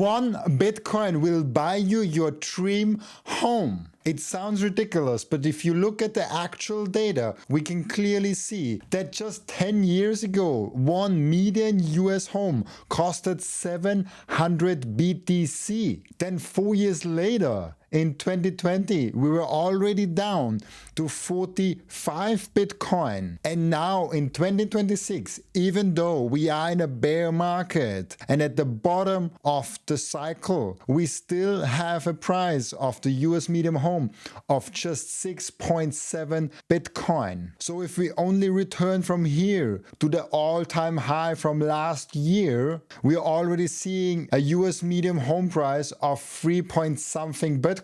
1 Bitcoin will buy you your dream home. It sounds ridiculous, but if you look at the actual data, we can clearly see that just 10 years ago, one median US home costed 700 BTC. Then 4 years later, in 2020, we were already down to 45 Bitcoin. And now in 2026, even though we are in a bear market and at the bottom of the cycle, we still have a price of the US medium home of just 6.7 Bitcoin. So if we only return from here to the all-time high from last year, we are already seeing a US medium home price of 3 point something Bitcoin.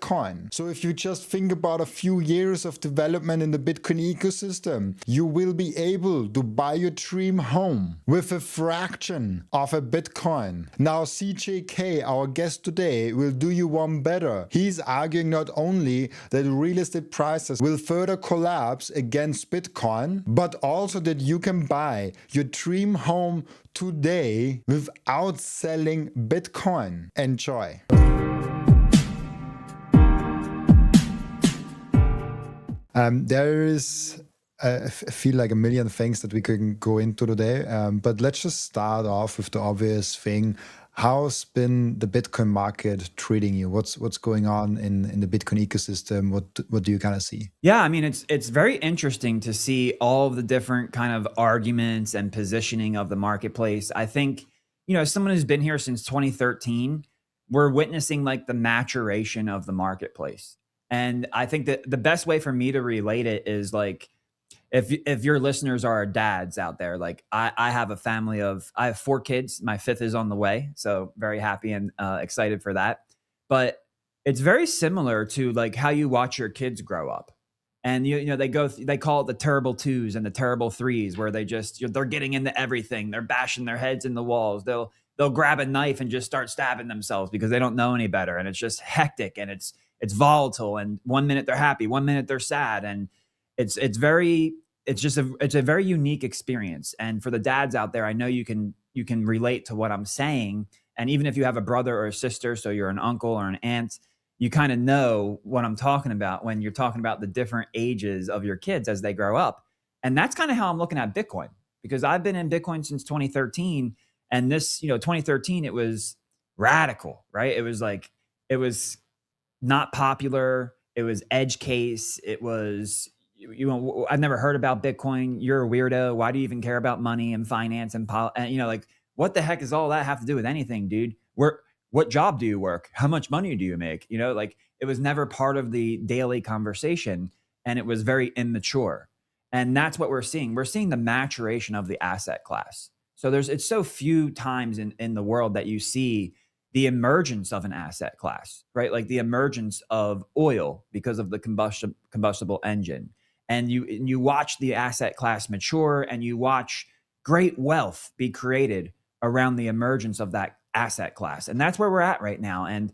So if you just think about a few years of development in the Bitcoin ecosystem, you will be able to buy your dream home with a fraction of a Bitcoin. Now CJK, our guest today, will do you one better. He's arguing not only that real estate prices will further collapse against Bitcoin, but also that you can buy your dream home today without selling Bitcoin. Enjoy. There is, I feel like, a million things that we can go into today, but let's just start off with the obvious thing. How's been the Bitcoin market treating you? What's going on in the Bitcoin ecosystem? What do you kind of see? Yeah, I mean, it's very interesting to see all of the different kind of arguments and positioning of the marketplace. I think, as someone who's been here since 2013, we're witnessing like the maturation of the marketplace. And I think that the best way for me to relate it is like, if your listeners are dads out there, like I have a family I have 4 kids. My 5th is on the way. So very happy and excited for that. But it's very similar to like how you watch your kids grow up. And they call it the terrible 2s and the terrible 3s, where they're getting into everything. They're bashing their heads in the walls. They'll grab a knife and just start stabbing themselves because they don't know any better. And it's just hectic and it's volatile. And 1 minute they're happy, 1 minute they're sad. And it's a very unique experience. And for the dads out there, I know you can relate to what I'm saying. And even if you have a brother or a sister, so you're an uncle or an aunt, you kind of know what I'm talking about when you're talking about the different ages of your kids as they grow up. And that's kind of how I'm looking at Bitcoin, because I've been in Bitcoin since 2013. And this, 2013, it was radical, right? It was not popular. It was edge case. It was, I've never heard about Bitcoin. You're a weirdo. Why do you even care about money and finance and like, what the heck does all that have to do with anything, dude? What job do you work? How much money do you make? Like it was never part of the daily conversation, and it was very immature. And that's what we're seeing. We're seeing the maturation of the asset class. So it's so few times in the world that you see the emergence of an asset class, right? Like the emergence of oil because of the combustible engine. And you watch the asset class mature, and you watch great wealth be created around the emergence of that asset class. And that's where we're at right now. And,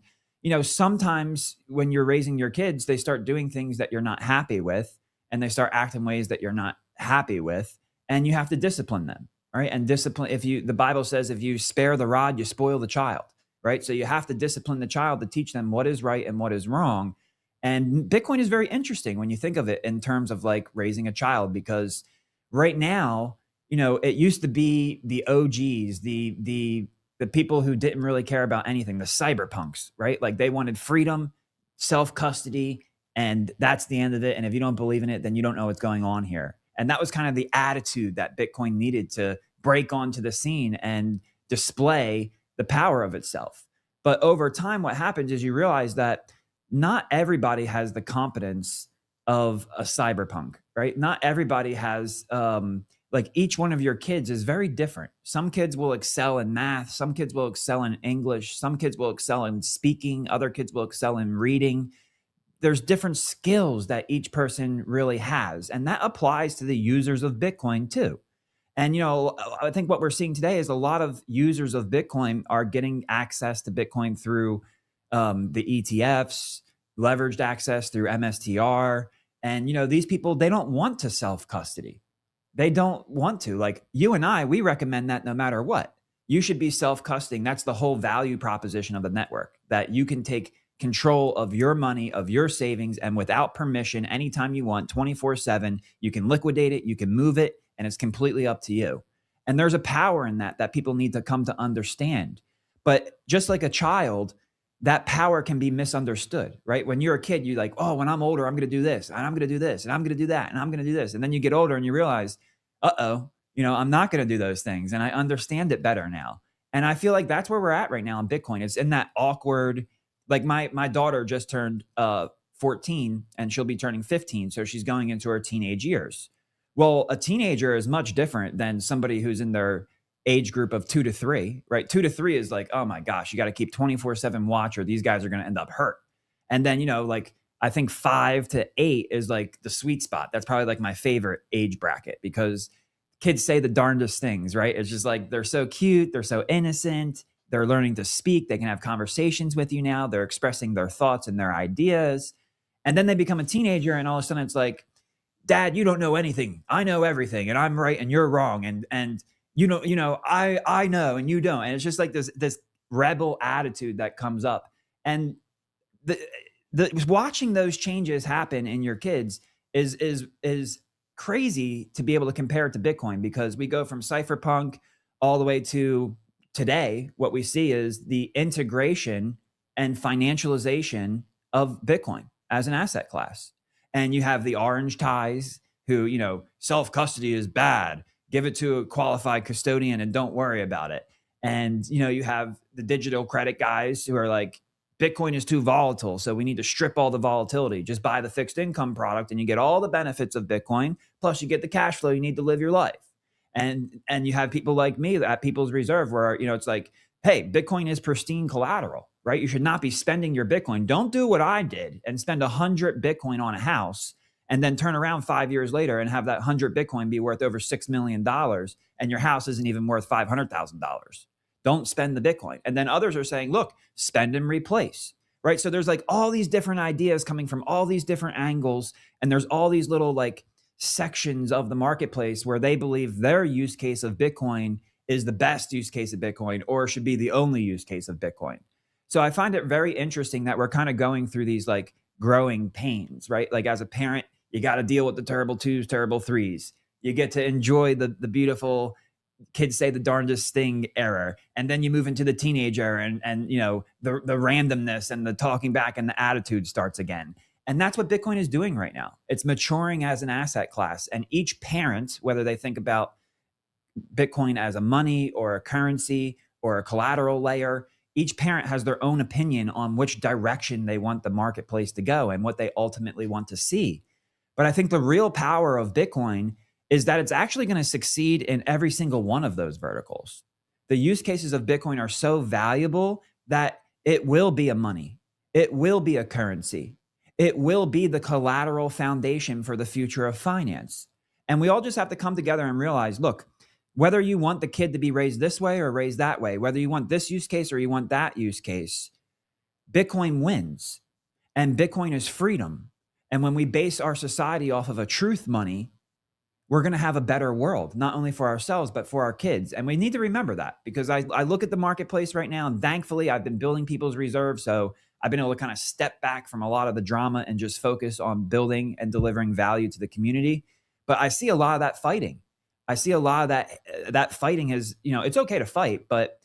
sometimes when you're raising your kids, they start doing things that you're not happy with, and they start acting ways that you're not happy with, and you have to discipline them, right? And discipline, the Bible says, if you spare the rod, you spoil the child, right? So you have to discipline the child to teach them what is right and what is wrong. And Bitcoin is very interesting when you think of it in terms of like raising a child, because right now, it used to be the OGs, the people who didn't really care about anything, the cyberpunks, right? Like they wanted freedom, self-custody, and that's the end of it. And if you don't believe in it, then you don't know what's going on here. And that was kind of the attitude that Bitcoin needed to break onto the scene and display the power of itself. But over time, what happens is you realize that not everybody has the competence of a cyberpunk, right? Not everybody has, like each one of your kids is very different. Some kids will excel in math. Some kids will excel in English. Some kids will excel in speaking. Other kids will excel in reading. There's different skills that each person really has. And that applies to the users of Bitcoin too. And, I think what we're seeing today is a lot of users of Bitcoin are getting access to Bitcoin through the ETFs, leveraged access through MSTR. And, these people, they don't want to self-custody. They don't want to. Like you and I, we recommend that no matter what. you should be self-custodying. That's the whole value proposition of the network, that you can take control of your money, of your savings, and without permission, anytime you want, 24/7, you can liquidate it, you can move it, and it's completely up to you. And there's a power in that people need to come to understand. But just like a child, that power can be misunderstood, right? When you're a kid, you're like, oh, when I'm older, I'm going to do this, and I'm going to do this, and I'm going to do that, and I'm going to do this. And then you get older and you realize, uh-oh, I'm not going to do those things. And I understand it better now. And I feel like that's where we're at right now in Bitcoin. It's in that awkward, like my daughter just turned 14 and she'll be turning 15. So she's going into her teenage years. Well, a teenager is much different than somebody who's in their age group of 2 to 3, right? 2 to 3 is like, oh my gosh, you got to keep 24/7 watch or these guys are going to end up hurt. And then, like I think 5 to 8 is like the sweet spot. That's probably like my favorite age bracket because kids say the darndest things, right? It's just like, they're so cute. They're so innocent. They're learning to speak. They can have conversations with you now. They're expressing their thoughts and their ideas. And then they become a teenager and all of a sudden it's like, Dad, you don't know anything. I know everything and I'm right and you're wrong. And I know and you don't. And it's just like this rebel attitude that comes up. And the watching those changes happen in your kids is crazy to be able to compare it to Bitcoin, because we go from cypherpunk all the way to today. What we see is the integration and financialization of Bitcoin as an asset class. And you have the orange ties who, self-custody is bad. Give it to a qualified custodian and don't worry about it. And, you have the digital credit guys who are like, Bitcoin is too volatile, so we need to strip all the volatility. Just buy the fixed income product and you get all the benefits of Bitcoin, plus you get the cash flow you need to live your life. And you have people like me at People's Reserve where, it's like, hey, Bitcoin is pristine collateral, right? You should not be spending your Bitcoin. Don't do what I did and spend 100 Bitcoin on a house and then turn around 5 years later and have that 100 Bitcoin be worth over $6 million and your house isn't even worth $500,000. Don't spend the Bitcoin. And then others are saying, look, spend and replace, right? So there's like all these different ideas coming from all these different angles. And there's all these little like sections of the marketplace where they believe their use case of Bitcoin is the best use case of Bitcoin or should be the only use case of Bitcoin. So I find it very interesting that we're kind of going through these like growing pains, right? Like as a parent, you got to deal with the terrible 2s, terrible 3s. You get to enjoy the beautiful kids say the darndest thing era. And then you move into the teenage era and the randomness and the talking back and the attitude starts again. And that's what Bitcoin is doing right now. It's maturing as an asset class. And each parent, whether they think about Bitcoin as a money or a currency or a collateral layer, each parent has their own opinion on which direction they want the marketplace to go and what they ultimately want to see. But I think the real power of Bitcoin is that it's actually going to succeed in every single one of those verticals. The use cases of Bitcoin are so valuable that it will be a money. It will be a currency. It will be the collateral foundation for the future of finance. And we all just have to come together and realize, look, whether you want the kid to be raised this way or raised that way, whether you want this use case or you want that use case, Bitcoin wins. And Bitcoin is freedom. And when we base our society off of a truth money, we're going to have a better world, not only for ourselves, but for our kids. And we need to remember that, because I look at the marketplace right now, and thankfully I've been building People's Reserve. So I've been able to kind of step back from a lot of the drama and just focus on building and delivering value to the community. But I see a lot of that fighting. I see a lot of that fighting is, it's okay to fight, but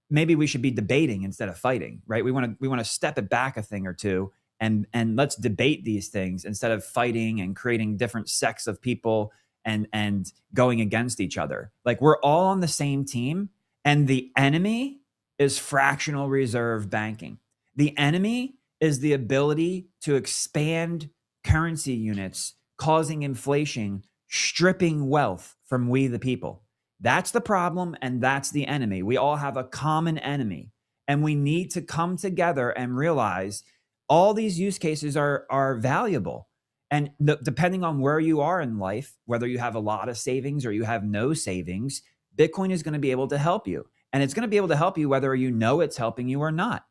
maybe we should be debating instead of fighting, right? We want to step it back a thing or two and let's debate these things instead of fighting and creating different sects of people and going against each other. Like, we're all on the same team, and the enemy is fractional reserve banking. The enemy is the ability to expand currency units, causing inflation, stripping wealth from we the people. That's the problem, and that's the enemy. We all have a common enemy, and we need to come together and realize all these use cases are valuable. And depending on where you are in life, whether you have a lot of savings or you have no savings, Bitcoin is going to be able to help you. And it's going to be able to help you whether you know it's helping you or not.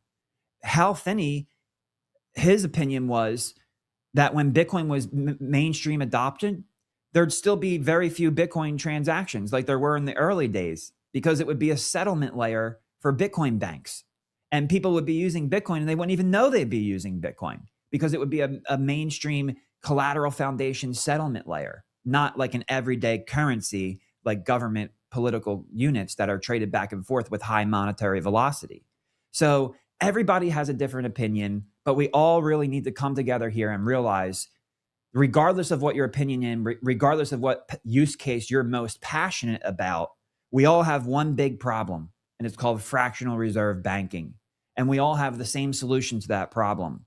Hal Finney, his opinion was that when Bitcoin was mainstream adopted, there'd still be very few Bitcoin transactions like there were in the early days. because it would be a settlement layer for Bitcoin banks. And people would be using Bitcoin and they wouldn't even know they'd be using Bitcoin because it would be a mainstream collateral foundation settlement layer, not like an everyday currency like government political units that are traded back and forth with high monetary velocity. So everybody has a different opinion, but we all really need to come together here and realize, regardless of what your opinion is, regardless of what use case you're most passionate about, we all have one big problem, and it's called fractional reserve banking. And we all have the same solution to that problem: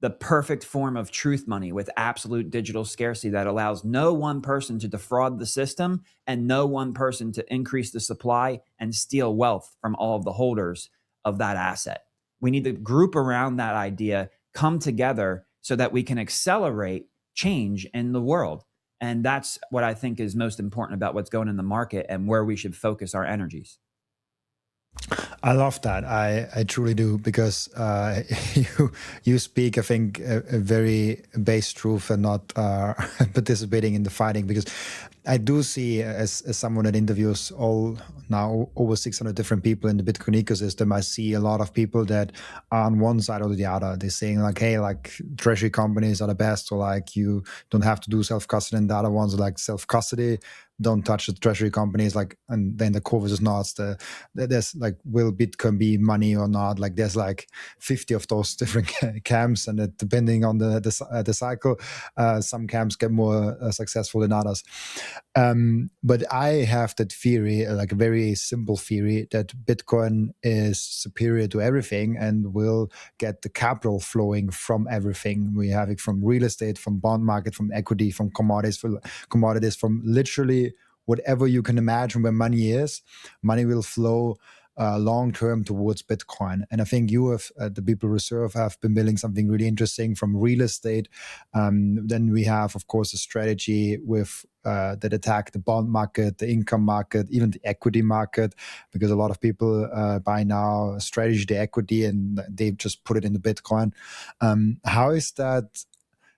the perfect form of truth money with absolute digital scarcity that allows no one person to defraud the system and no one person to increase the supply and steal wealth from all of the holders of that asset. We need to group around that idea, come together so that we can accelerate change in the world. And that's what I think is most important about what's going in the market and where we should focus our energies. I love that. I truly do, because you speak, I think, a very base truth and not participating in the fighting. Because I do see, as someone that interviews all now over 600 different people in the Bitcoin ecosystem, I see a lot of people that are on one side or the other. They're saying like, hey, like treasury companies are the best, or like you don't have to do self-custody, and the other ones are like self-custody, don't touch the treasury companies. Like, and then the core versus not. There's like, will Bitcoin be money or not? Like there's like 50 of those different camps, and depending on the cycle, some camps get more successful than others. But I have that theory, like a very simple theory, that Bitcoin is superior to everything and will get the capital flowing from everything. We have it from real estate, from bond market, from equity, from commodities, from literally whatever you can imagine where money is. Money will flow long term towards Bitcoin. And I think you have, the People Reserve, have been building something really interesting from real estate. Then we have, of course, a strategy with that attack the bond market, the income market, even the equity market, because a lot of people buy now a strategy, the equity, and they just put it in the Bitcoin. How is that?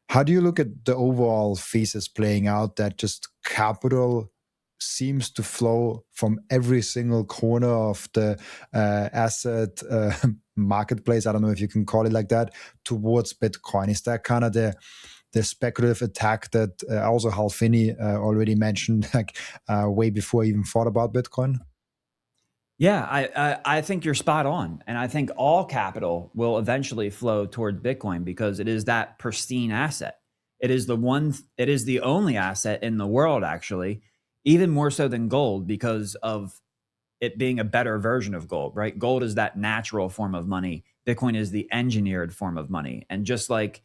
How do you look at the overall thesis playing out, that just capital seems to flow from every single corner of the asset marketplace, I don't know if you can call it like that, towards Bitcoin? Is that kind of the speculative attack that also Hal Finney already mentioned, like way before I even thought about Bitcoin? Yeah, I think you're spot on. And I think all capital will eventually flow toward Bitcoin because it is that pristine asset. It is the only asset in the world, actually, even more so than gold, because of it being a better version of gold, right? Gold is that natural form of money. Bitcoin is the engineered form of money. And just like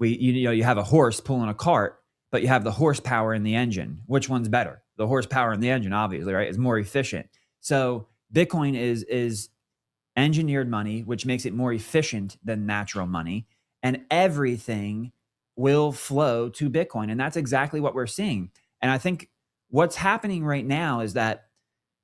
you have a horse pulling a cart, but you have the horsepower in the engine. Which one's better? The horsepower in the engine, obviously, right? Is more efficient. So Bitcoin is engineered money, which makes it more efficient than natural money. And everything will flow to Bitcoin. And that's exactly what we're seeing. And I think what's happening right now is that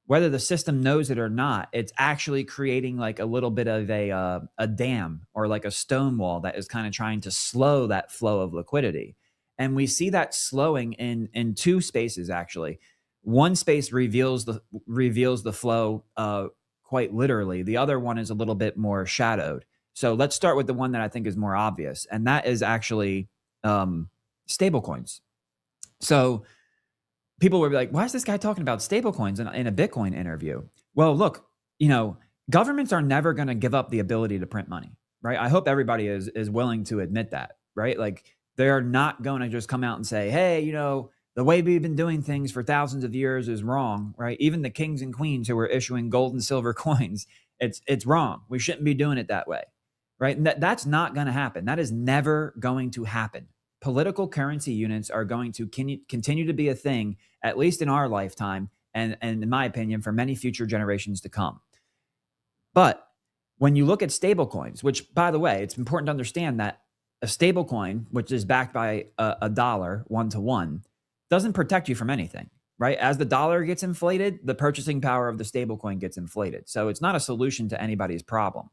whether the system knows it or not, it's actually creating like a little bit of a dam or like a stone wall that is kind of trying to slow that flow of liquidity. And we see that slowing in two spaces, actually. One space reveals the flow quite literally. The other one is a little bit more shadowed. So let's start with the one that I think is more obvious, and that is actually stablecoins. So people will be like, why is this guy talking about stablecoins in a Bitcoin interview? Well, look, governments are never going to give up the ability to print money, right? I hope everybody is willing to admit that, right? Like they're not going to just come out and say, hey, the way we've been doing things for thousands of years is wrong, right? Even the kings and queens who were issuing gold and silver coins, it's wrong. We shouldn't be doing it that way, right? And that's not going to happen. That is never going to happen. Political currency units are going to continue to be a thing, at least in our lifetime, and in my opinion, for many future generations to come. But when you look at stablecoins, which, by the way, it's important to understand that a stablecoin, which is backed by a dollar 1-to-1, doesn't protect you from anything, right? As the dollar gets inflated, the purchasing power of the stablecoin gets inflated. So it's not a solution to anybody's problem.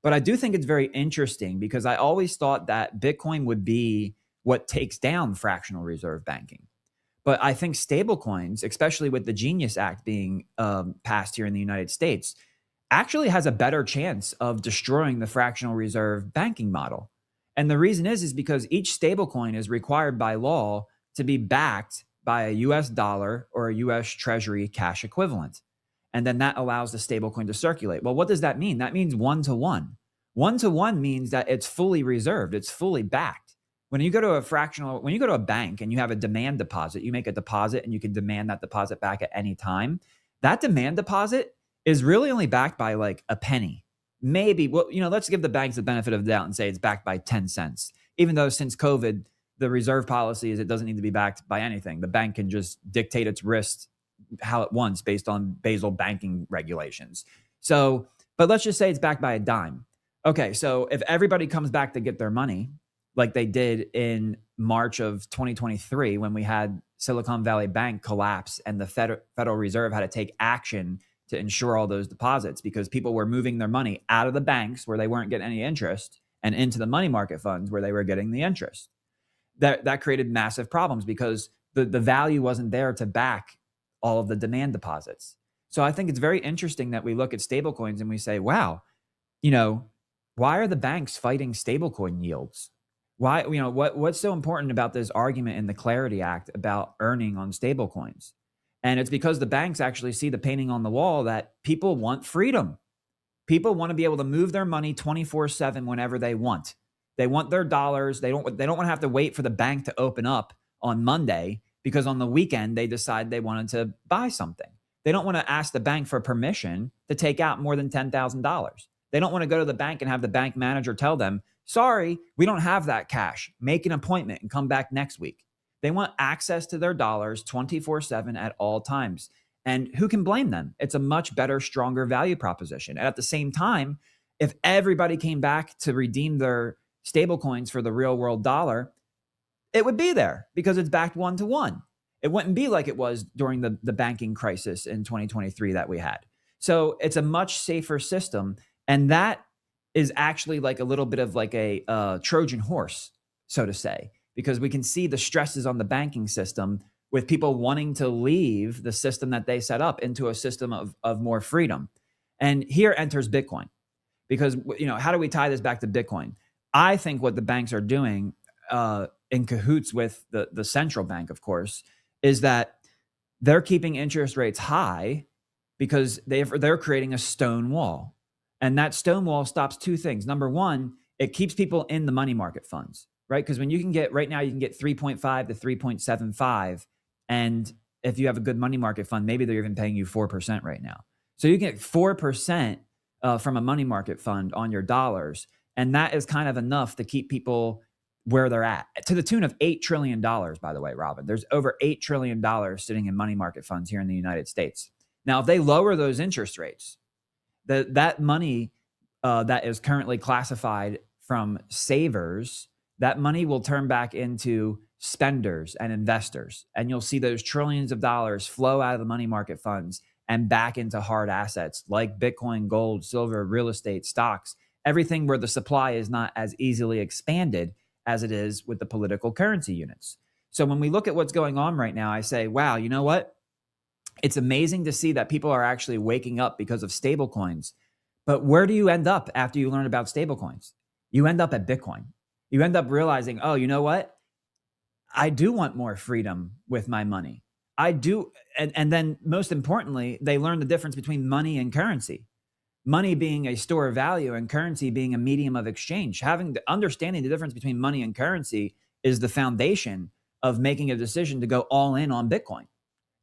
But I do think it's very interesting because I always thought that Bitcoin would be what takes down fractional reserve banking. But I think stablecoins, especially with the Genius Act being passed here in the United States, actually has a better chance of destroying the fractional reserve banking model. And the reason is because each stablecoin is required by law to be backed by a US dollar or a US Treasury cash equivalent. And then that allows the stablecoin to circulate. Well, what does that mean? That means 1-to-1. 1-to-1 means that it's fully reserved, it's fully backed. When you go to a bank and you have a demand deposit, you make a deposit and you can demand that deposit back at any time. That demand deposit is really only backed by like a penny. Maybe, well, let's give the banks the benefit of the doubt and say it's backed by 10 cents. Even though since COVID, the reserve policy is it doesn't need to be backed by anything. The bank can just dictate its risk how it wants based on Basel banking regulations. So, but let's just say it's backed by a dime. Okay, so if everybody comes back to get their money, like they did in March of 2023 when we had Silicon Valley Bank collapse and the Federal Reserve had to take action to ensure all those deposits because people were moving their money out of the banks where they weren't getting any interest and into the money market funds where they were getting the interest. That created massive problems because the value wasn't there to back all of the demand deposits. So I think it's very interesting that we look at stablecoins and we say, wow, why are the banks fighting stablecoin yields? Why, what's so important about this argument in the Clarity Act about earning on stablecoins? And it's because the banks actually see the painting on the wall that people want freedom. People want to be able to move their money 24/7 whenever they want. They want their dollars. They don't want to have to wait for the bank to open up on Monday because on the weekend they decide they wanted to buy something. They don't want to ask the bank for permission to take out more than $10,000. They don't want to go to the bank and have the bank manager tell them, sorry, we don't have that cash. Make an appointment and come back next week. They want access to their dollars 24/7 at all times. And who can blame them? It's a much better, stronger value proposition. And at the same time, if everybody came back to redeem their stablecoins for the real world dollar, it would be there because it's backed 1-to-1. It wouldn't be like it was during the banking crisis in 2023 that we had. So it's a much safer system. And that is actually like a little bit of like a Trojan horse, so to say, because we can see the stresses on the banking system with people wanting to leave the system that they set up into a system of more freedom. And here enters Bitcoin, because how do we tie this back to Bitcoin? I think what the banks are doing in cahoots with the central bank, of course, is that they're keeping interest rates high because they're creating a stone wall. And that stone wall stops two things. Number one, it keeps people in the money market funds, right? Because when you can get 3.5 to 3.75. And if you have a good money market fund, maybe they're even paying you 4% right now. So you get 4% from a money market fund on your dollars. And that is kind of enough to keep people where they're at, to the tune of $8 trillion, by the way, Robin. There's over $8 trillion sitting in money market funds here in the United States. Now, if they lower those interest rates, that money that is currently classified from savers, that money will turn back into spenders and investors. And you'll see those trillions of dollars flow out of the money market funds and back into hard assets like Bitcoin, gold, silver, real estate, stocks, everything where the supply is not as easily expanded as it is with the political currency units. So when we look at what's going on right now, I say, wow, you know what? It's amazing to see that people are actually waking up because of stablecoins. But where do you end up after you learn about stablecoins? You end up at Bitcoin. You end up realizing, oh, you know what? I do want more freedom with my money. I do. And then most importantly, they learn the difference between money and currency. Money being a store of value and currency being a medium of exchange. Understanding the difference between money and currency is the foundation of making a decision to go all in on Bitcoin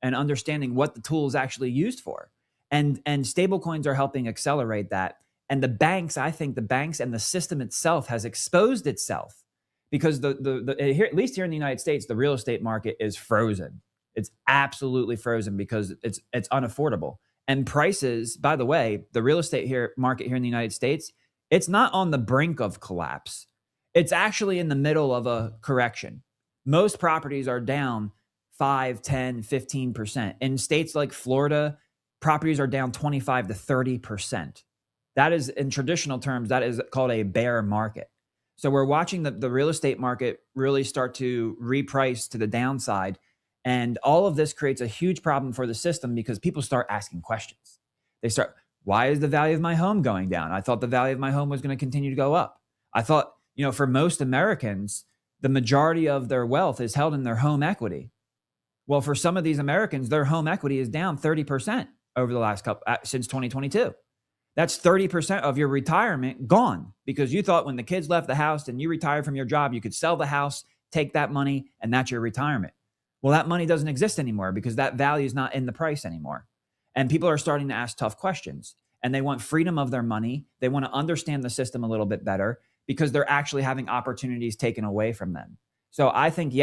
and understanding what the tool is actually used for. And stablecoins are helping accelerate that. And the banks, I think the banks and the system itself has exposed itself because here, at least here in the United States, the real estate market is frozen. It's absolutely frozen because it's unaffordable. And prices, by the way, the real estate market here in the United States, it's not on the brink of collapse. It's actually in the middle of a correction. Most properties are down 5, 10, 15%. In states like Florida, properties are down 25 to 30%. That is, in traditional terms, that is called a bear market. So we're watching the real estate market really start to reprice to the downside. And all of this creates a huge problem for the system because people start asking questions. They start, why is the value of my home going down? I thought the value of my home was going to continue to go up. I thought, for most Americans, the majority of their wealth is held in their home equity. Well, for some of these Americans, their home equity is down 30% over the last since 2022. That's 30% of your retirement gone because you thought when the kids left the house and you retired from your job, you could sell the house, take that money, and that's your retirement. Well, that money doesn't exist anymore because that value is not in the price anymore. And people are starting to ask tough questions and they want freedom of their money. They want to understand the system a little bit better because they're actually having opportunities taken away from them. So I think,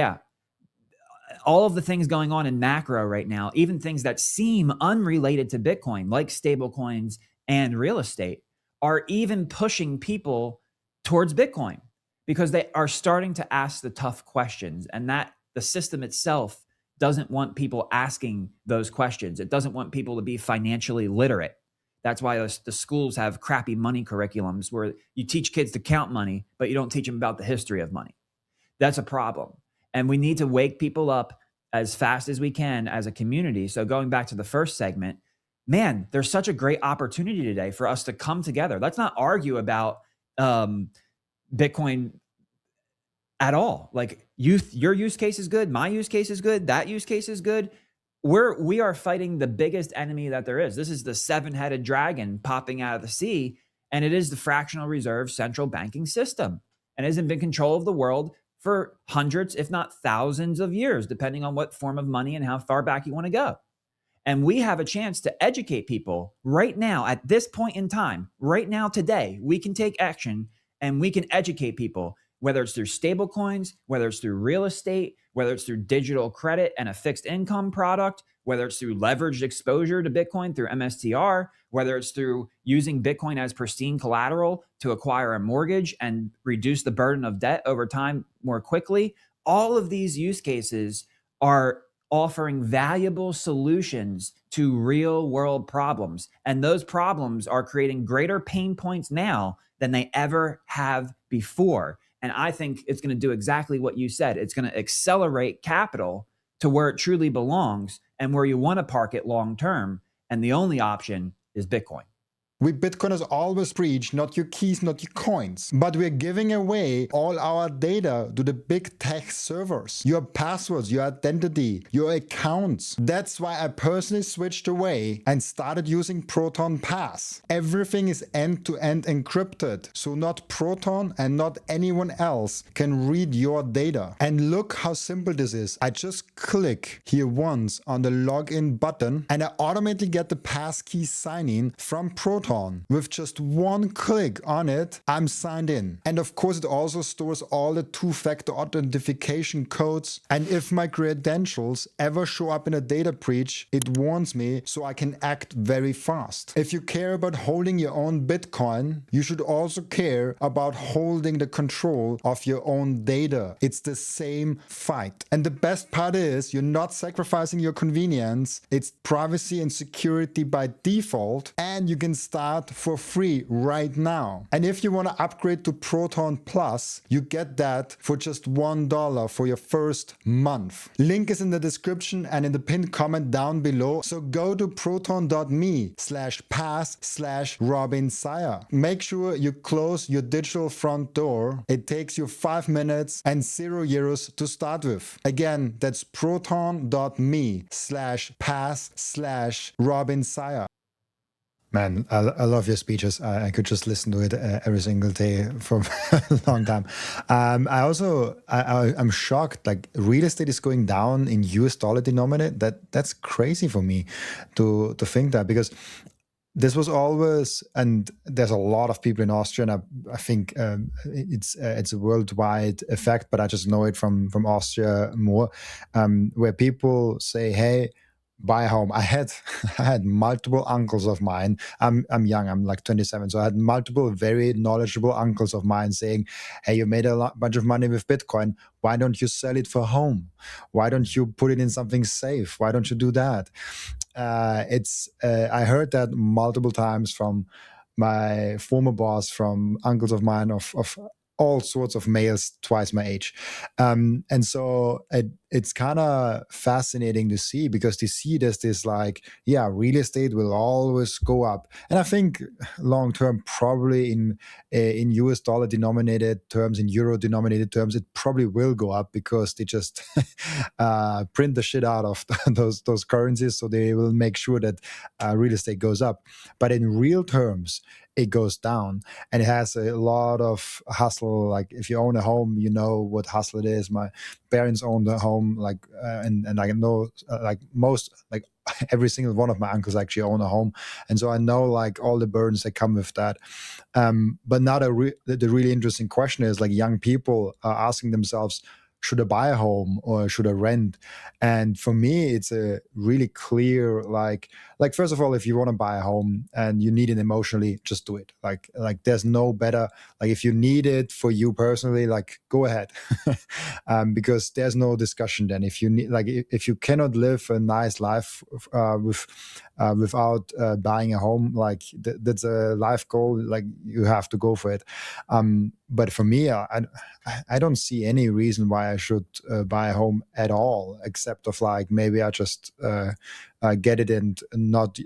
all of the things going on in macro right now, even things that seem unrelated to Bitcoin, like stablecoins and real estate, are even pushing people towards Bitcoin because they are starting to ask the tough questions, and that the system itself doesn't want people asking those questions. It doesn't want people to be financially literate. That's why the schools have crappy money curriculums where you teach kids to count money, but you don't teach them about the history of money. That's a problem. And we need to wake people up as fast as we can as a community. So going back to the first segment, man, there's such a great opportunity today for us to come together. Let's not argue about Bitcoin at all. Like your use case is good, my use case is good, that use case is good. We are fighting the biggest enemy that there is. This is the seven-headed dragon popping out of the sea, and it is the fractional reserve central banking system, and it has been in control of the world for hundreds, if not thousands of years, depending on what form of money and how far back you want to go. And we have a chance to educate people right now at this point in time, right now, today. We can take action and we can educate people, whether it's through stable coins, whether it's through real estate, whether it's through digital credit and a fixed income product, whether it's through leveraged exposure to Bitcoin through MSTR, whether it's through using Bitcoin as pristine collateral to acquire a mortgage and reduce the burden of debt over time more quickly. All of these use cases are offering valuable solutions to real world problems. And those problems are creating greater pain points now than they ever have before. And I think it's going to do exactly what you said. It's going to accelerate capital to where it truly belongs and where you want to park it long term. And the only option is Bitcoin. We Bitcoiners always preach not your keys, not your coins. But we're giving away all our data to the big tech servers. Your passwords, your identity, your accounts. That's why I personally switched away and started using Proton Pass. Everything is end-to-end encrypted. So not Proton and not anyone else can read your data. And look how simple this is. I just click here once on the login button and I automatically get the passkey sign-in from Proton. With just one click on it, I'm signed in. And of course, it also stores all the two-factor authentication codes. And if my credentials ever show up in a data breach, it warns me so I can act very fast. If you care about holding your own Bitcoin, you should also care about holding the control of your own data. It's the same fight. And the best part is you're not sacrificing your convenience. It's privacy and security by default. And you can start for free right now. And if you want to upgrade to Proton Plus, you get that for just $1 for your first month. Link is in the description and in the pinned comment down below. So go to proton.me/pass/Robin Seyr. Make sure you close your digital front door. It takes you 5 minutes and €0 to start with. Again, that's proton.me/pass/Robin Seyr. Man, I love your speeches. I could just listen to it every single day for a long time. I'm shocked. Like real estate is going down in US dollar denominated. That's crazy for me to think that, because this was always, and there's a lot of people in Austria, and I think it's a worldwide effect, but I just know it from Austria more, where people say, "Hey, buy a home." I had multiple uncles of mine. I'm young. I'm like 27, so I had multiple very knowledgeable uncles of mine saying, "Hey, you made a bunch of money with Bitcoin. Why don't you sell it for a home? Why don't you put it in something safe? Why don't you do that?" I heard that multiple times from my former boss, from uncles of mine of all sorts of males twice my age. And so it's kind of fascinating to see, because they see it as this like, yeah, real estate will always go up. And I think long term, probably in US dollar denominated terms, in euro denominated terms, it probably will go up, because they just print the shit out of those currencies. So they will make sure that real estate goes up. But in real terms, it goes down, and it has a lot of hustle. Like if you own a home, you know what hustle it is. My parents owned a home, like and I know like most, like every single one of my uncles actually own a home, and so I know like all the burdens that come with that. But now the really interesting question is, like, young people are asking themselves, should I buy a home or should I rent? And for me, it's a really clear, like first of all, if you want to buy a home and you need it emotionally, just do it. Like there's no better, like if you need it for you personally, like go ahead. Because there's no discussion then. If you need, like if you cannot live a nice life without buying a home, like that's a life goal, like you have to go for it. But for me, I don't see any reason why I should buy a home at all, except of like maybe I just get it and not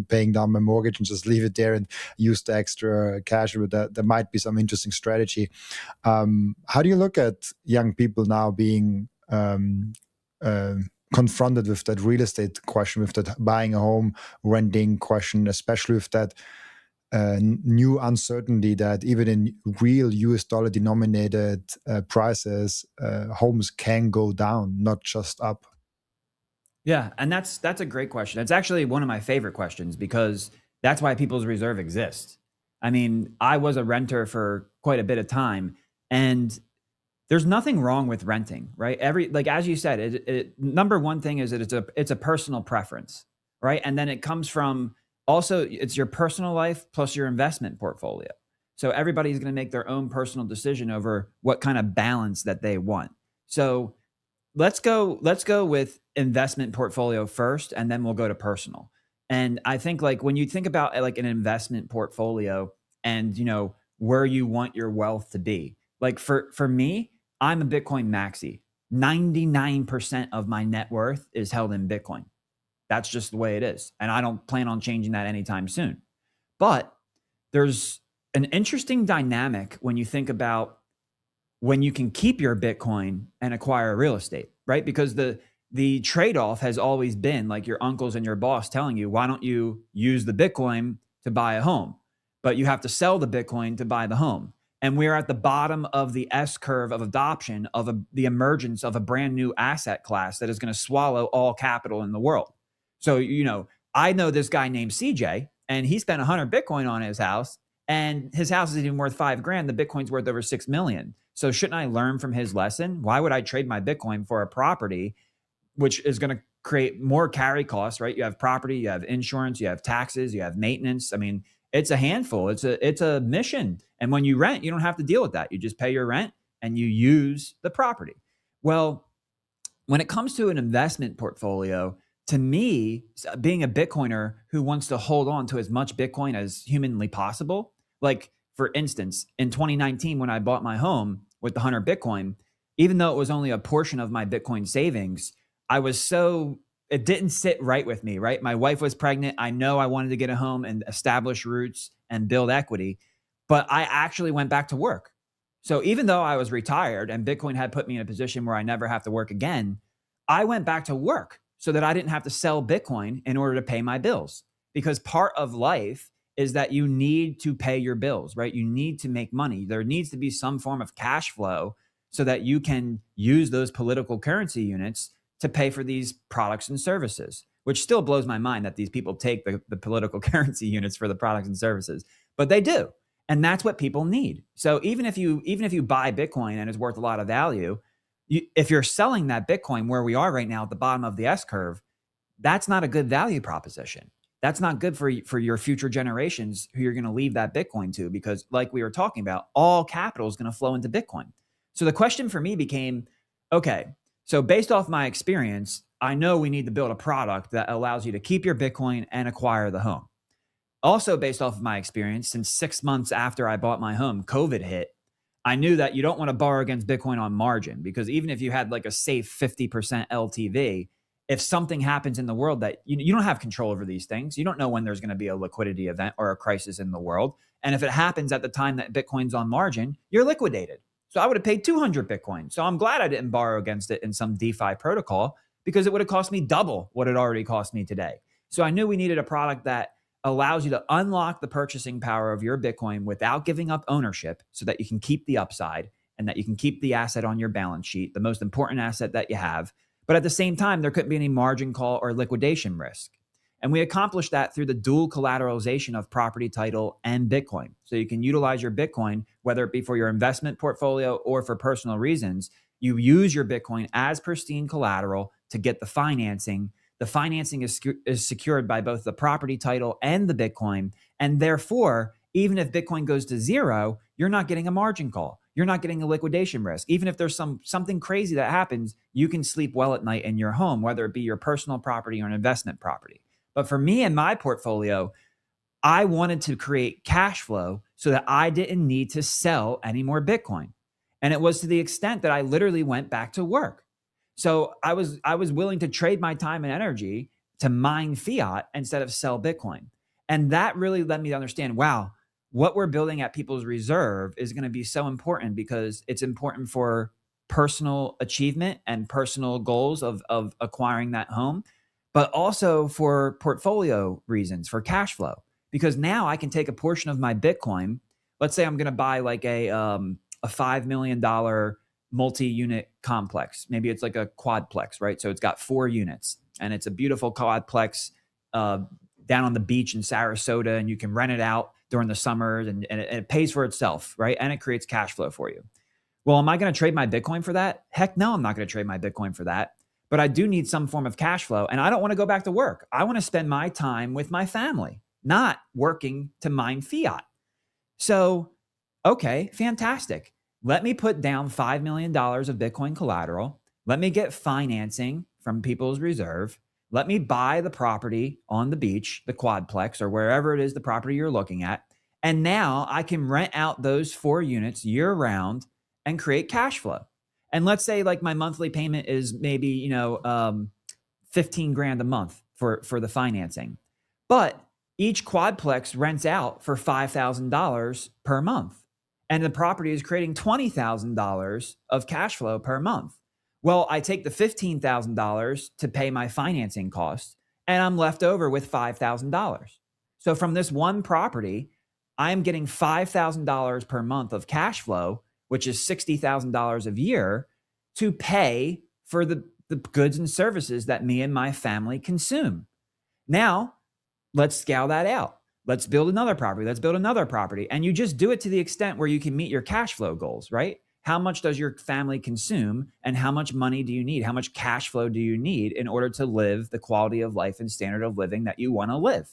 paying down my mortgage and just leave it there and use the extra cash. With that, there might be some interesting strategy. How do you look at young people now being confronted with that real estate question, with that buying a home, renting question, especially with that new uncertainty that even in real US dollar denominated prices, homes can go down, not just up? Yeah, and that's a great question. It's actually one of my favorite questions, because that's why People's Reserve exists. I mean, I was a renter for quite a bit of time, and there's nothing wrong with renting, right? Like as you said, number one thing is that it's a personal preference, right? And then it comes from, also it's your personal life plus your investment portfolio. So everybody's going to make their own personal decision over what kind of balance that they want. So let's go with investment portfolio first, and then we'll go to personal. And I think, like, when you think about like an investment portfolio and where you want your wealth to be, like for me, I'm a Bitcoin maxi. 99% of my net worth is held in Bitcoin. That's just the way it is, and I don't plan on changing that anytime soon. But there's an interesting dynamic when you think about when you can keep your Bitcoin and acquire real estate, right? Because the trade-off has always been like your uncles and your boss telling you, why don't you use the Bitcoin to buy a home? But you have to sell the Bitcoin to buy the home. And we're at the bottom of the S curve of adoption of the emergence of a brand new asset class that is going to swallow all capital in the world. So, I know this guy named CJ, and he spent 100 Bitcoin on his house, and his house isn't even worth $5,000. The Bitcoin's worth over 6 million. So shouldn't I learn from his lesson? Why would I trade my Bitcoin for a property, which is going to create more carry costs, right? You have property, you have insurance, you have taxes, you have maintenance. I mean, it's a handful. It's a mission. And when you rent, you don't have to deal with that. You just pay your rent and you use the property. Well, when it comes to an investment portfolio, to me, being a Bitcoiner who wants to hold on to as much Bitcoin as humanly possible, like for instance, in 2019, when I bought my home with the 100 Bitcoin, even though it was only a portion of my Bitcoin savings, it didn't sit right with me, right? My wife was pregnant. I know I wanted to get a home and establish roots and build equity, but I actually went back to work. So even though I was retired and Bitcoin had put me in a position where I never have to work again, I went back to work so that I didn't have to sell Bitcoin in order to pay my bills. Because part of life is that you need to pay your bills, right? You need to make money. There needs to be some form of cash flow so that you can use those political currency units to pay for these products and services, which still blows my mind that these people take the political currency units for the products and services, but they do. And that's what people need. So even if you buy Bitcoin and it's worth a lot of value, if you're selling that Bitcoin where we are right now at the bottom of the S curve, that's not a good value proposition. That's not good for your future generations who you're going to leave that Bitcoin to, because like we were talking about, all capital is going to flow into Bitcoin. So the question for me became, okay, so based off my experience, I know we need to build a product that allows you to keep your Bitcoin and acquire the home. Also, based off of my experience, since 6 months after I bought my home, COVID hit, I knew that you don't want to borrow against Bitcoin on margin, because even if you had like a safe 50% LTV, if something happens in the world that you don't have control over these things, you don't know when there's going to be a liquidity event or a crisis in the world. And if it happens at the time that Bitcoin's on margin, you're liquidated. So I would have paid 200 Bitcoin. So I'm glad I didn't borrow against it in some DeFi protocol, because it would have cost me double what it already cost me today. So I knew we needed a product that allows you to unlock the purchasing power of your Bitcoin without giving up ownership, so that you can keep the upside and that you can keep the asset on your balance sheet, the most important asset that you have. But at the same time, there couldn't be any margin call or liquidation risk. And we accomplished that through the dual collateralization of property, title, and Bitcoin. So you can utilize your Bitcoin, whether it be for your investment portfolio or for personal reasons. You use your Bitcoin as pristine collateral to get the financing. The financing is secured by both the property, title, and the Bitcoin. And therefore, even if Bitcoin goes to zero, you're not getting a margin call. You're not getting a liquidation risk. Even if there's something crazy that happens, you can sleep well at night in your home, whether it be your personal property or an investment property. But for me and my portfolio, I wanted to create cash flow so that I didn't need to sell any more Bitcoin. And it was to the extent that I literally went back to work. So I was willing to trade my time and energy to mine fiat instead of sell Bitcoin. And that really led me to understand, wow, what we're building at People's Reserve is going to be so important, because it's important for personal achievement and personal goals of acquiring that home, but also for portfolio reasons, for cash flow. Because now I can take a portion of my Bitcoin. Let's say I'm going to buy like a $5 million multi-unit complex. Maybe it's like a quadplex, right? So it's got 4 units, and it's a beautiful quadplex down on the beach in Sarasota, and you can rent it out during the summers, and it pays for itself, right? And it creates cash flow for you. Well, am I going to trade my Bitcoin for that? Heck no, I'm not going to trade my Bitcoin for that. But I do need some form of cash flow, and I don't want to go back to work. I want to spend my time with my family, not working to mine fiat. So, okay, fantastic. Let me put down $5 million of Bitcoin collateral. Let me get financing from People's Reserve. Let me buy the property on the beach, the quadplex, or wherever it is the property you're looking at. And now I can rent out those 4 units year round and create cash flow. And let's say like my monthly payment is maybe, 15 grand a month for the financing. But each quadplex rents out for $5,000 per month. And the property is creating $20,000 of cash flow per month. Well, I take the $15,000 to pay my financing costs, and I'm left over with $5,000. So from this one property, I'm getting $5,000 per month of cash flow, which is $60,000 a year, to pay for the goods and services that me and my family consume. Now, let's scale that out. Let's build another property. Let's build another property. And you just do it to the extent where you can meet your cash flow goals, right? How much does your family consume, and how much money do you need? How much cash flow do you need in order to live the quality of life and standard of living that you want to live?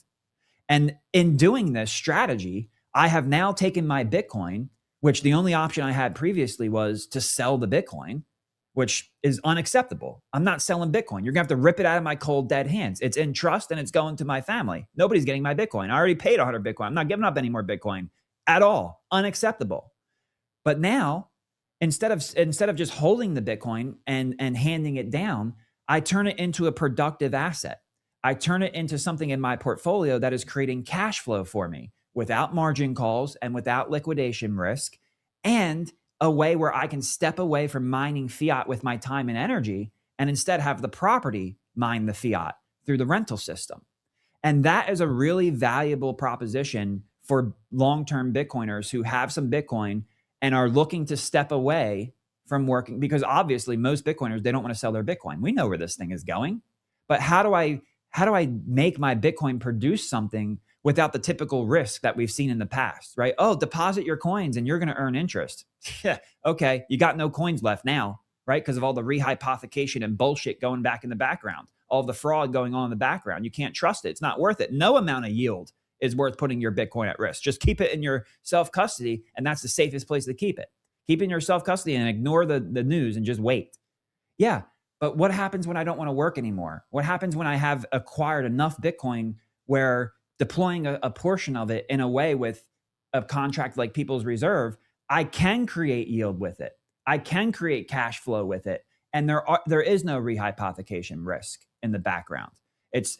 And in doing this strategy, I have now taken my Bitcoin, which the only option I had previously was to sell the Bitcoin, which is unacceptable. I'm not selling Bitcoin. You're going to have to rip it out of my cold, dead hands. It's in trust and it's going to my family. Nobody's getting my Bitcoin. I already paid 100 Bitcoin. I'm not giving up any more Bitcoin at all. Unacceptable. But now, instead of just holding the Bitcoin and handing it down, I turn it into a productive asset. I turn it into something in my portfolio that is creating cash flow for me without margin calls and without liquidation risk, and a way where I can step away from mining fiat with my time and energy and instead have the property mine the fiat through the rental system. And that is a really valuable proposition for long-term Bitcoiners who have some Bitcoin and are looking to step away from working, because obviously most Bitcoiners, they don't want to sell their Bitcoin. We know where this thing is going, but how do I make my Bitcoin produce something without the typical risk that we've seen in the past, right? Oh, deposit your coins and you're going to earn interest. Yeah, okay, you got no coins left now, right? Because of all the rehypothecation and bullshit going back in the background, all of the fraud going on in the background. You can't trust it. It's not worth it. No amount of yield is worth putting your Bitcoin at risk. Just keep it in your self-custody, and that's the safest place to keep it. Keep it in your self-custody and ignore the news and just wait. Yeah, but what happens when I don't want to work anymore? What happens when I have acquired enough Bitcoin where deploying a portion of it in a way with a contract like People's Reserve, I can create yield with it. I can create cash flow with it. And there is no rehypothecation risk in the background. It's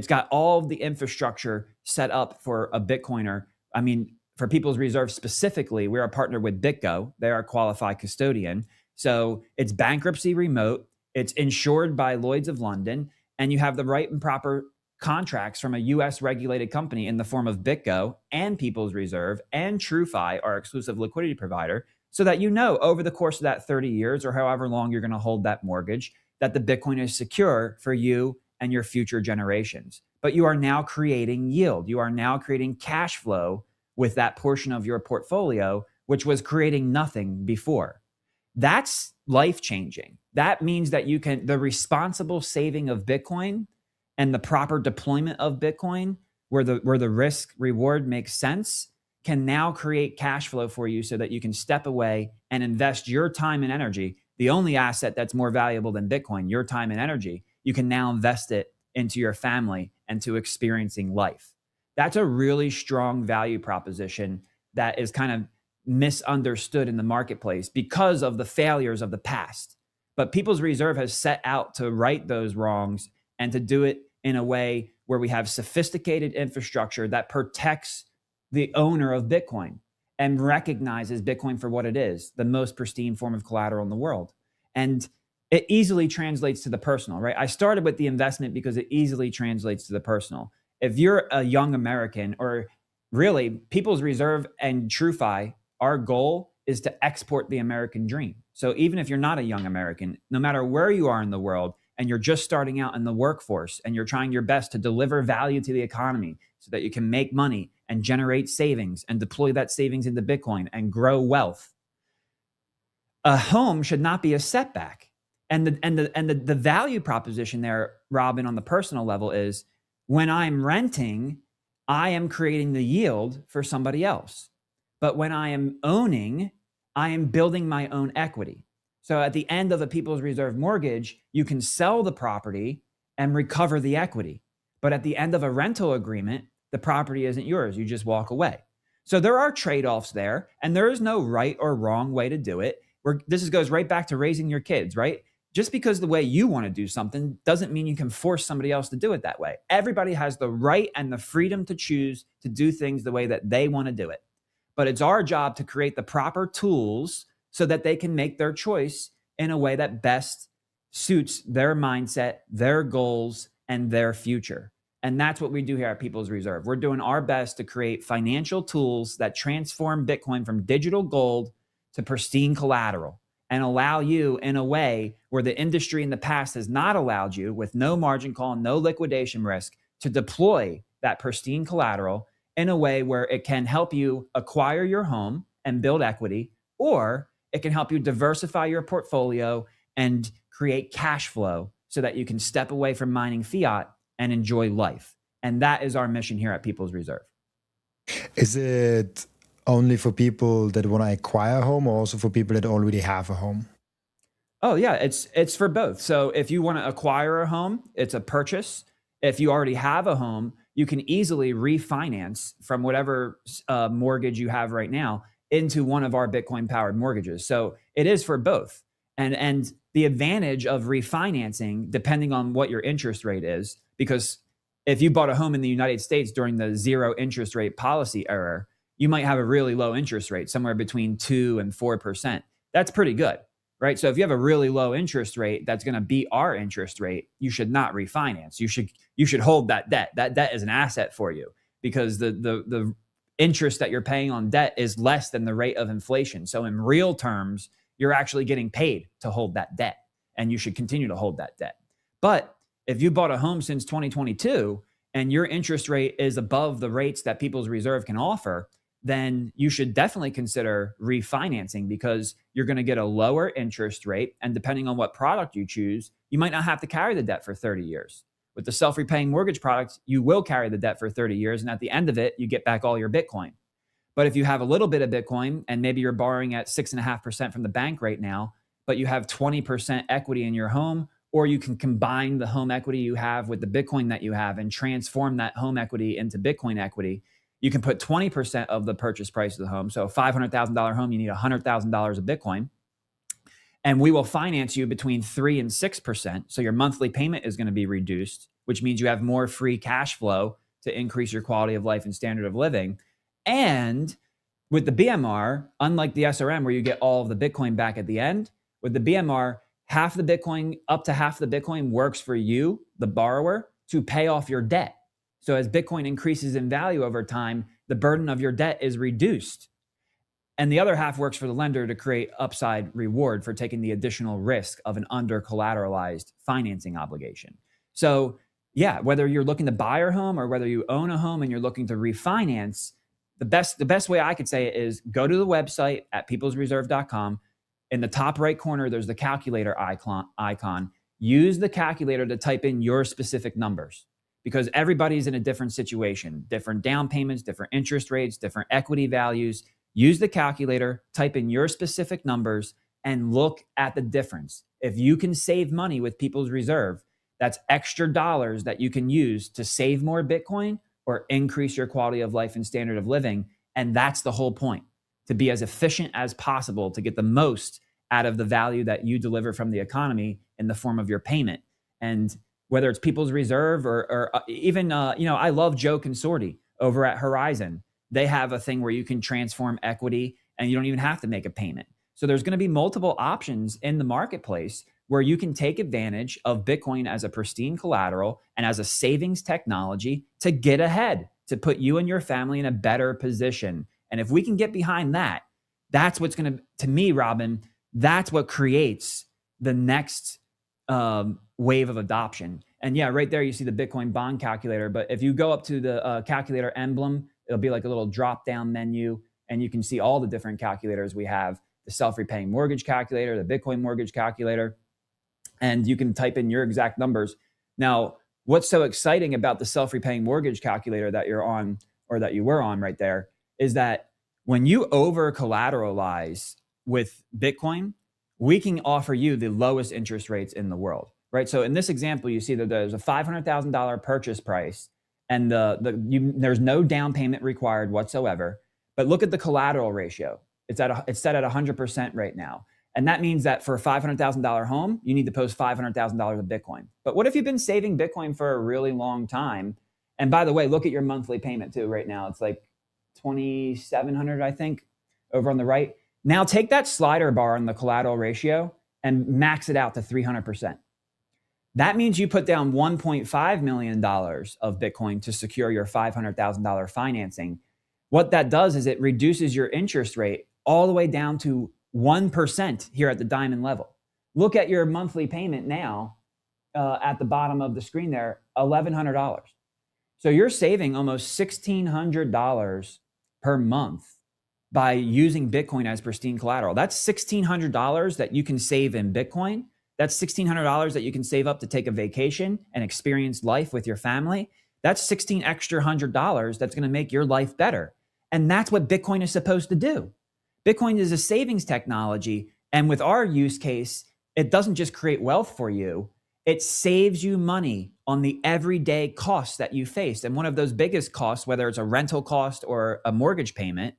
got all of the infrastructure set up for a Bitcoiner. I mean, for People's Reserve specifically, we're a partner with BitGo. They are a qualified custodian. So it's bankruptcy remote. It's insured by Lloyd's of London. And you have the right and proper contracts from a US regulated company in the form of BitGo and People's Reserve and TrueFi, our exclusive liquidity provider, so that you know over the course of that 30 years or however long you're going to hold that mortgage, that the Bitcoin is secure for you and your future generations. But you are now creating yield. You are now creating cash flow with that portion of your portfolio, which was creating nothing before. That's life changing. That means that you can, the responsible saving of Bitcoin and the proper deployment of Bitcoin, where the risk reward makes sense, can now create cash flow for you so that you can step away and invest your time and energy. The only asset that's more valuable than Bitcoin, your time and energy, you can now invest it into your family and to experiencing life. That's a really strong value proposition that is kind of misunderstood in the marketplace because of the failures of the past. But People's Reserve has set out to right those wrongs and to do it in a way where we have sophisticated infrastructure that protects the owner of Bitcoin and recognizes Bitcoin for what it is, the most pristine form of collateral in the world. And it easily translates to the personal, right? I started with the investment because it easily translates to the personal. If you're a young American, or really People's Reserve and TrueFi, our goal is to export the American dream. So even if you're not a young American, no matter where you are in the world, and you're just starting out in the workforce and you're trying your best to deliver value to the economy so that you can make money and generate savings and deploy that savings into Bitcoin and grow wealth, a home should not be a setback. And the value proposition there, Robin, on the personal level is, when I'm renting, I am creating the yield for somebody else. But when I am owning, I am building my own equity. So at the end of a People's Reserve mortgage, you can sell the property and recover the equity. But at the end of a rental agreement, the property isn't yours. You just walk away. So there are trade-offs there, and there is no right or wrong way to do it. This goes right back to raising your kids, right? Just because the way you want to do something doesn't mean you can force somebody else to do it that way. Everybody has the right and the freedom to choose to do things the way that they want to do it. But it's our job to create the proper tools so that they can make their choice in a way that best suits their mindset, their goals, and their future. And that's what we do here at People's Reserve. We're doing our best to create financial tools that transform Bitcoin from digital gold to pristine collateral and allow you in a way where the industry in the past has not allowed you, with no margin call, no liquidation risk, to deploy that pristine collateral in a way where it can help you acquire your home and build equity, or it can help you diversify your portfolio and create cash flow so that you can step away from mining fiat and enjoy life. And that is our mission here at People's Reserve. Is it only for people that want to acquire a home, or also for people that already have a home? Oh yeah, it's for both. So if you want to acquire a home, it's a purchase. If you already have a home, you can easily refinance from whatever mortgage you have right now into one of our Bitcoin powered mortgages. So it is for both. And the advantage of refinancing, depending on what your interest rate is, because if you bought a home in the United States during the zero interest rate policy era, you might have a really low interest rate, somewhere between 2 and 4%. That's pretty good, right? So if you have a really low interest rate that's going to beat our interest rate, you should not refinance. You should hold that debt. That debt is an asset for you, because the interest that you're paying on debt is less than the rate of inflation. So in real terms, you're actually getting paid to hold that debt, and you should continue to hold that debt. But if you bought a home since 2022 and your interest rate is above the rates that People's Reserve can offer, then you should definitely consider refinancing, because you're going to get a lower interest rate. And depending on what product you choose, you might not have to carry the debt for 30 years. With the self-repaying mortgage product, you will carry the debt for 30 years. And at the end of it, you get back all your Bitcoin. But if you have a little bit of Bitcoin, and maybe you're borrowing at 6.5% from the bank right now, but you have 20% equity in your home, or you can combine the home equity you have with the Bitcoin that you have and transform that home equity into Bitcoin equity, You can put 20% of the purchase price of the home. So a $500,000 home, you need $100,000 of Bitcoin. And we will finance you between 3 and 6%. So your monthly payment is going to be reduced, which means you have more free cash flow to increase your quality of life and standard of living. And with the BMR, unlike the SRM where you get all of the Bitcoin back at the end, with the BMR, half the Bitcoin, up to half the Bitcoin works for you, the borrower, to pay off your debt. So as Bitcoin increases in value over time, the burden of your debt is reduced. And the other half works for the lender to create upside reward for taking the additional risk of an under collateralized financing obligation. So yeah, whether you're looking to buy your home or whether you own a home and you're looking to refinance, the best way I could say it is go to the website at peoplesreserve.com. In the top right corner, there's the calculator icon. Use the calculator to type in your specific numbers because everybody's in a different situation, different down payments, different interest rates, different equity values. Use the calculator, type in your specific numbers, and look at the difference. If you can save money with People's Reserve, that's extra dollars that you can use to save more Bitcoin or increase your quality of life and standard of living. And that's the whole point, to be as efficient as possible to get the most out of the value that you deliver from the economy in the form of your payment. And whether it's People's Reserve or even, I love Joe Consorti over at Horizon. They have a thing where you can transform equity and you don't even have to make a payment. So there's going to be multiple options in the marketplace where you can take advantage of Bitcoin as a pristine collateral and as a savings technology to get ahead, to put you and your family in a better position. And if we can get behind that, that's what's going to me, Robin, that's what creates the next wave of adoption. And yeah, right there, you see the Bitcoin bond calculator. But if you go up to the calculator emblem, it'll be like a little drop down menu and you can see all the different calculators we have, the self-repaying mortgage calculator, the Bitcoin mortgage calculator, and you can type in your exact numbers. Now, what's so exciting about the self-repaying mortgage calculator that you're on or that you were on right there is that when you over collateralize with Bitcoin, we can offer you the lowest interest rates in the world, right? So in this example, you see that there's a $500,000 purchase price and there's no down payment required whatsoever. But look at the collateral ratio. It's set at 100% right now. And that means that for a $500,000 home, you need to post $500,000 of Bitcoin. But what if you've been saving Bitcoin for a really long time? And by the way, look at your monthly payment too right now. It's like $2,700, I think, over on the right. Now take that slider bar on the collateral ratio and max it out to 300%. That means you put down $1.5 million of Bitcoin to secure your $500,000 financing. What that does is it reduces your interest rate all the way down to 1% here at the diamond level. Look at your monthly payment now at the bottom of the screen there, $1,100. So you're saving almost $1,600 per month by using Bitcoin as pristine collateral. That's $1,600 that you can save in Bitcoin. That's $1,600 that you can save up to take a vacation and experience life with your family. That's $1,600 extra that's going to make your life better. And that's what Bitcoin is supposed to do. Bitcoin is a savings technology. And with our use case, it doesn't just create wealth for you. It saves you money on the everyday costs that you face. And one of those biggest costs, whether it's a rental cost or a mortgage payment,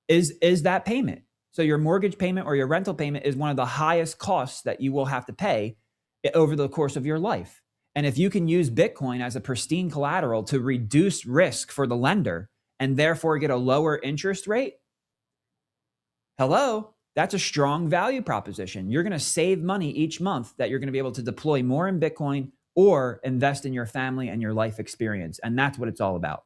is that payment. So your mortgage payment or your rental payment is one of the highest costs that you will have to pay over the course of your life. And if you can use Bitcoin as a pristine collateral to reduce risk for the lender and therefore get a lower interest rate, hello, that's a strong value proposition. You're going to save money each month that you're going to be able to deploy more in Bitcoin or invest in your family and your life experience. And that's what it's all about.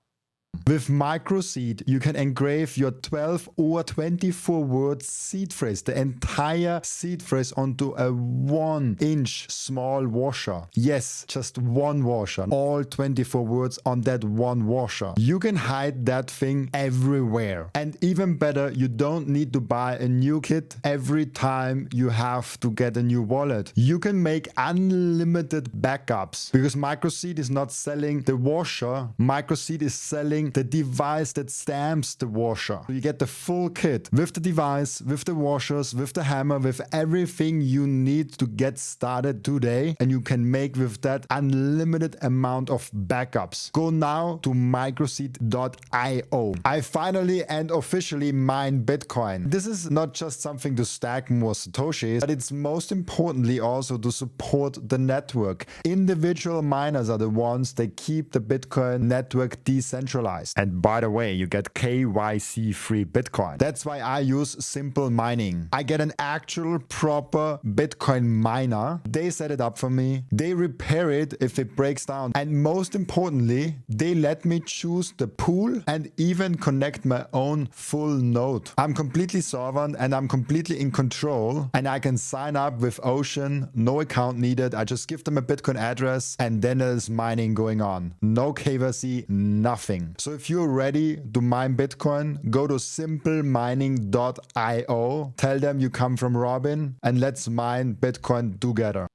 With Microseed, you can engrave your 12 or 24 word seed phrase, the entire seed phrase, onto a 1-inch small washer. Yes, just one washer. All 24 words on that one washer. You can hide that thing everywhere. And even better, you don't need to buy a new kit every time you have to get a new wallet. You can make unlimited backups because Microseed is not selling the washer. Microseed is selling getting the device that stamps the washer. So you get the full kit with the device, with the washers, with the hammer, with everything you need to get started today. And you can make with that unlimited amount of backups. Go now to microseed.io. I finally and officially mine Bitcoin. This is not just something to stack more Satoshis, but it's most importantly also to support the network. Individual miners are the ones that keep the Bitcoin network decentralized. And by the way, you get KYC-free Bitcoin. That's why I use Simple Mining. I get an actual proper Bitcoin miner. They set it up for me. They repair it if it breaks down. And most importantly, they let me choose the pool and even connect my own full node. I'm completely sovereign and I'm completely in control, and I can sign up with Ocean, no account needed. I just give them a Bitcoin address and then there's mining going on. No KYC, nothing. So if you're ready to mine Bitcoin, go to simplemining.io, tell them you come from Robin, and let's mine Bitcoin together.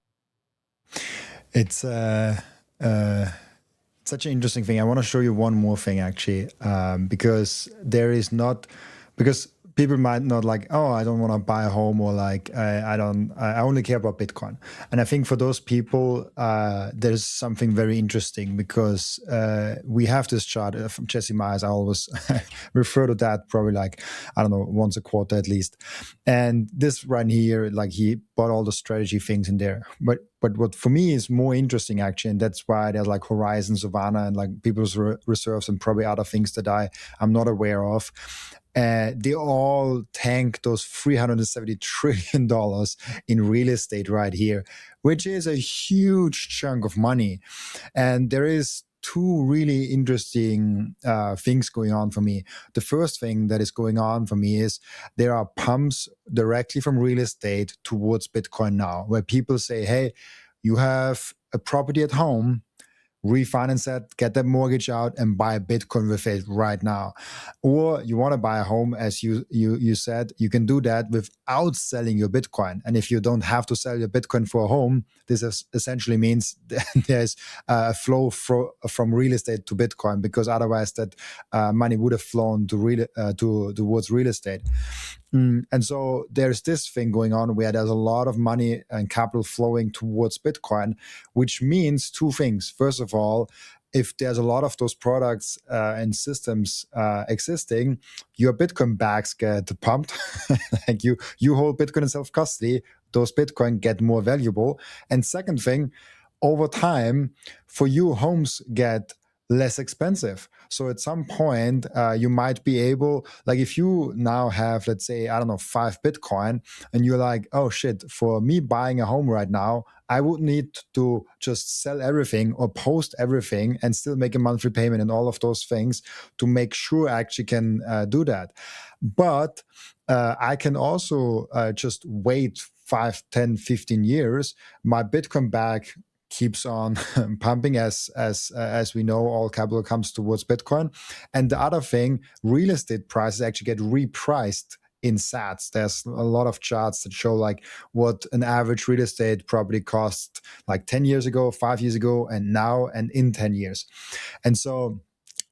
It's such an interesting thing. I want to show you one more thing actually, because people might not like, oh, I don't want to buy a home, or like, I only care about Bitcoin. And I think for those people, there's something very interesting, because we have this chart from Jesse Myers. I always refer to that probably like, I don't know, once a quarter at least. And this right here, like he bought all the strategy things in there. But what for me is more interesting actually, and that's why there's like Horizon, Savannah, and like people's reserves and probably other things that I'm not aware of. They all tank those $370 trillion in real estate right here, which is a huge chunk of money. And there is two really interesting things going on for me. The first thing that is going on for me is there are pumps directly from real estate towards Bitcoin now, where people say, hey, you have a property at home, refinance that, get that mortgage out, and buy a Bitcoin with it right now. Or you want to buy a home, as you said, you can do that without selling your Bitcoin. And if you don't have to sell your Bitcoin for a home, this essentially means that there's a flow from real estate to Bitcoin, because otherwise that money would have flown towards real estate. And so there's this thing going on where there's a lot of money and capital flowing towards Bitcoin, which means two things. First of all, if there's a lot of those products and systems existing, your Bitcoin bags get pumped. Like you hold Bitcoin in self-custody, those Bitcoin get more valuable. And second thing, over time, for you, homes get less expensive. So at some point, you might be able, like if you now have, let's say, I don't know, 5 Bitcoin, and you're like, oh shit, for me buying a home right now, I would need to just sell everything or post everything and still make a monthly payment and all of those things to make sure I actually can do that. But I can also just wait 5, 10, 15 years. My Bitcoin bag keeps on pumping as we know, all capital comes towards Bitcoin. And the other thing, real estate prices actually get repriced in sats. There's a lot of charts that show like what an average real estate property cost like 10 years ago, 5 years ago, and now, and in 10 years. And so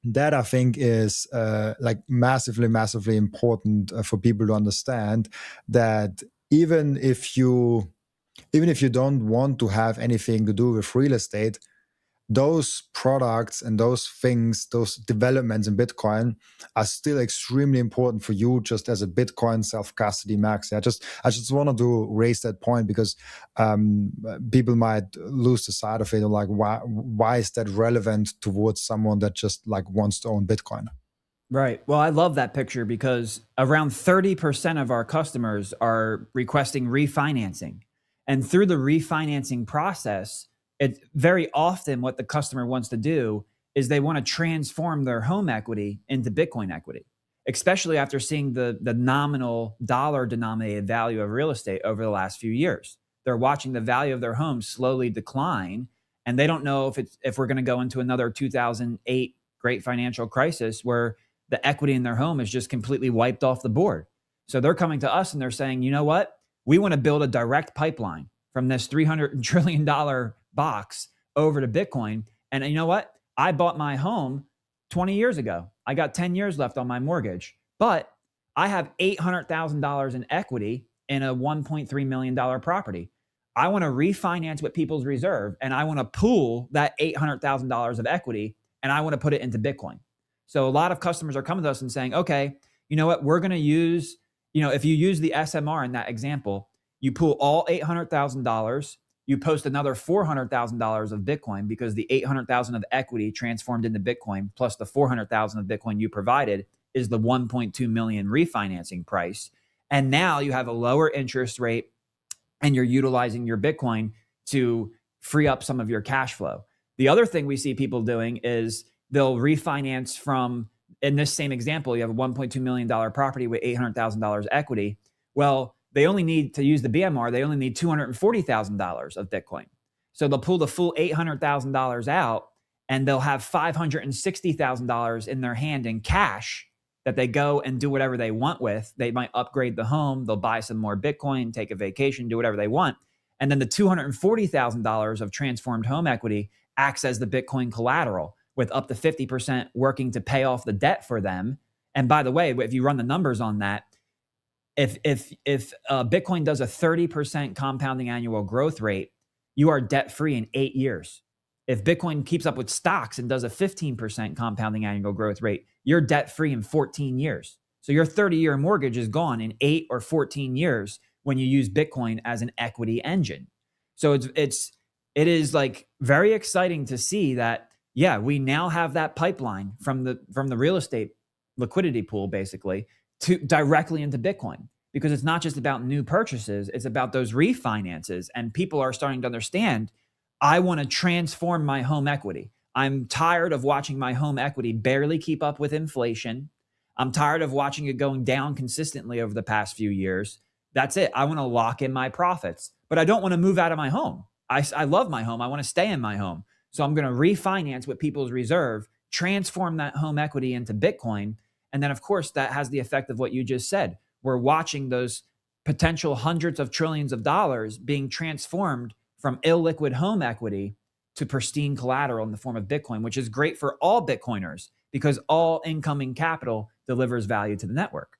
that I think is like massively important for people to understand that even if you don't want to have anything to do with real estate, those products and those things, those developments in Bitcoin are still extremely important for you just as a Bitcoin self-custody max. I just wanted to raise that point, because people might lose the side of it, or like, why is that relevant towards someone that just like wants to own Bitcoin? Right. Well, I love that picture, because around 30% of our customers are requesting refinancing. And through the refinancing process, it's very often what the customer wants to do is they want to transform their home equity into Bitcoin equity, especially after seeing the nominal dollar-denominated value of real estate over the last few years. They're watching the value of their home slowly decline, and they don't know if we're going to go into another 2008 great financial crisis where the equity in their home is just completely wiped off the board. So they're coming to us and they're saying, you know what? We want to build a direct pipeline from this $300 trillion box over to Bitcoin. And you know what? I bought my home 20 years ago. I got 10 years left on my mortgage, but I have $800,000 in equity in a $1.3 million property. I want to refinance with People's Reserve, and I want to pool that $800,000 of equity, and I want to put it into Bitcoin. So a lot of customers are coming to us and saying, okay, you know what, we're going to use, if you use the SMR in that example, you pool all $800,000, you post another $400,000 of Bitcoin because the $800,000 of equity transformed into Bitcoin plus the $400,000 of Bitcoin you provided is the 1.2 million refinancing price. And now you have a lower interest rate and you're utilizing your Bitcoin to free up some of your cash flow. The other thing we see people doing is they'll refinance from, in this same example, you have a $1.2 million property with $800,000 equity. Well, they only need to use the BMR. They only need $240,000 of Bitcoin. So they'll pull the full $800,000 out and they'll have $560,000 in their hand in cash that they go and do whatever they want with. They might upgrade the home. They'll buy some more Bitcoin, take a vacation, do whatever they want. And then the $240,000 of transformed home equity acts as the Bitcoin collateral with up to 50% working to pay off the debt for them. And by the way, if you run the numbers on that, if Bitcoin does a 30% compounding annual growth rate, you are debt free in 8 years. If Bitcoin keeps up with stocks and does a 15% compounding annual growth rate, you're debt free in 14 years. So your 30-year mortgage is gone in 8 or 14 years when you use Bitcoin as an equity engine. So it is like very exciting to see that, yeah, we now have that pipeline from the real estate liquidity pool basically to directly into Bitcoin, because it's not just about new purchases, it's about those refinances. And people are starting to understand, I want to transform my home equity. I'm tired of watching my home equity barely keep up with inflation. I'm tired of watching it going down consistently over the past few years. That's it. I want to lock in my profits, but I don't want to move out of my home. I love my home. I want to stay in my home. So I'm going to refinance with People's Reserve, transform that home equity into Bitcoin. And then, of course, that has the effect of what you just said. We're watching those potential hundreds of trillions of dollars being transformed from illiquid home equity to pristine collateral in the form of Bitcoin, which is great for all Bitcoiners because all incoming capital delivers value to the network.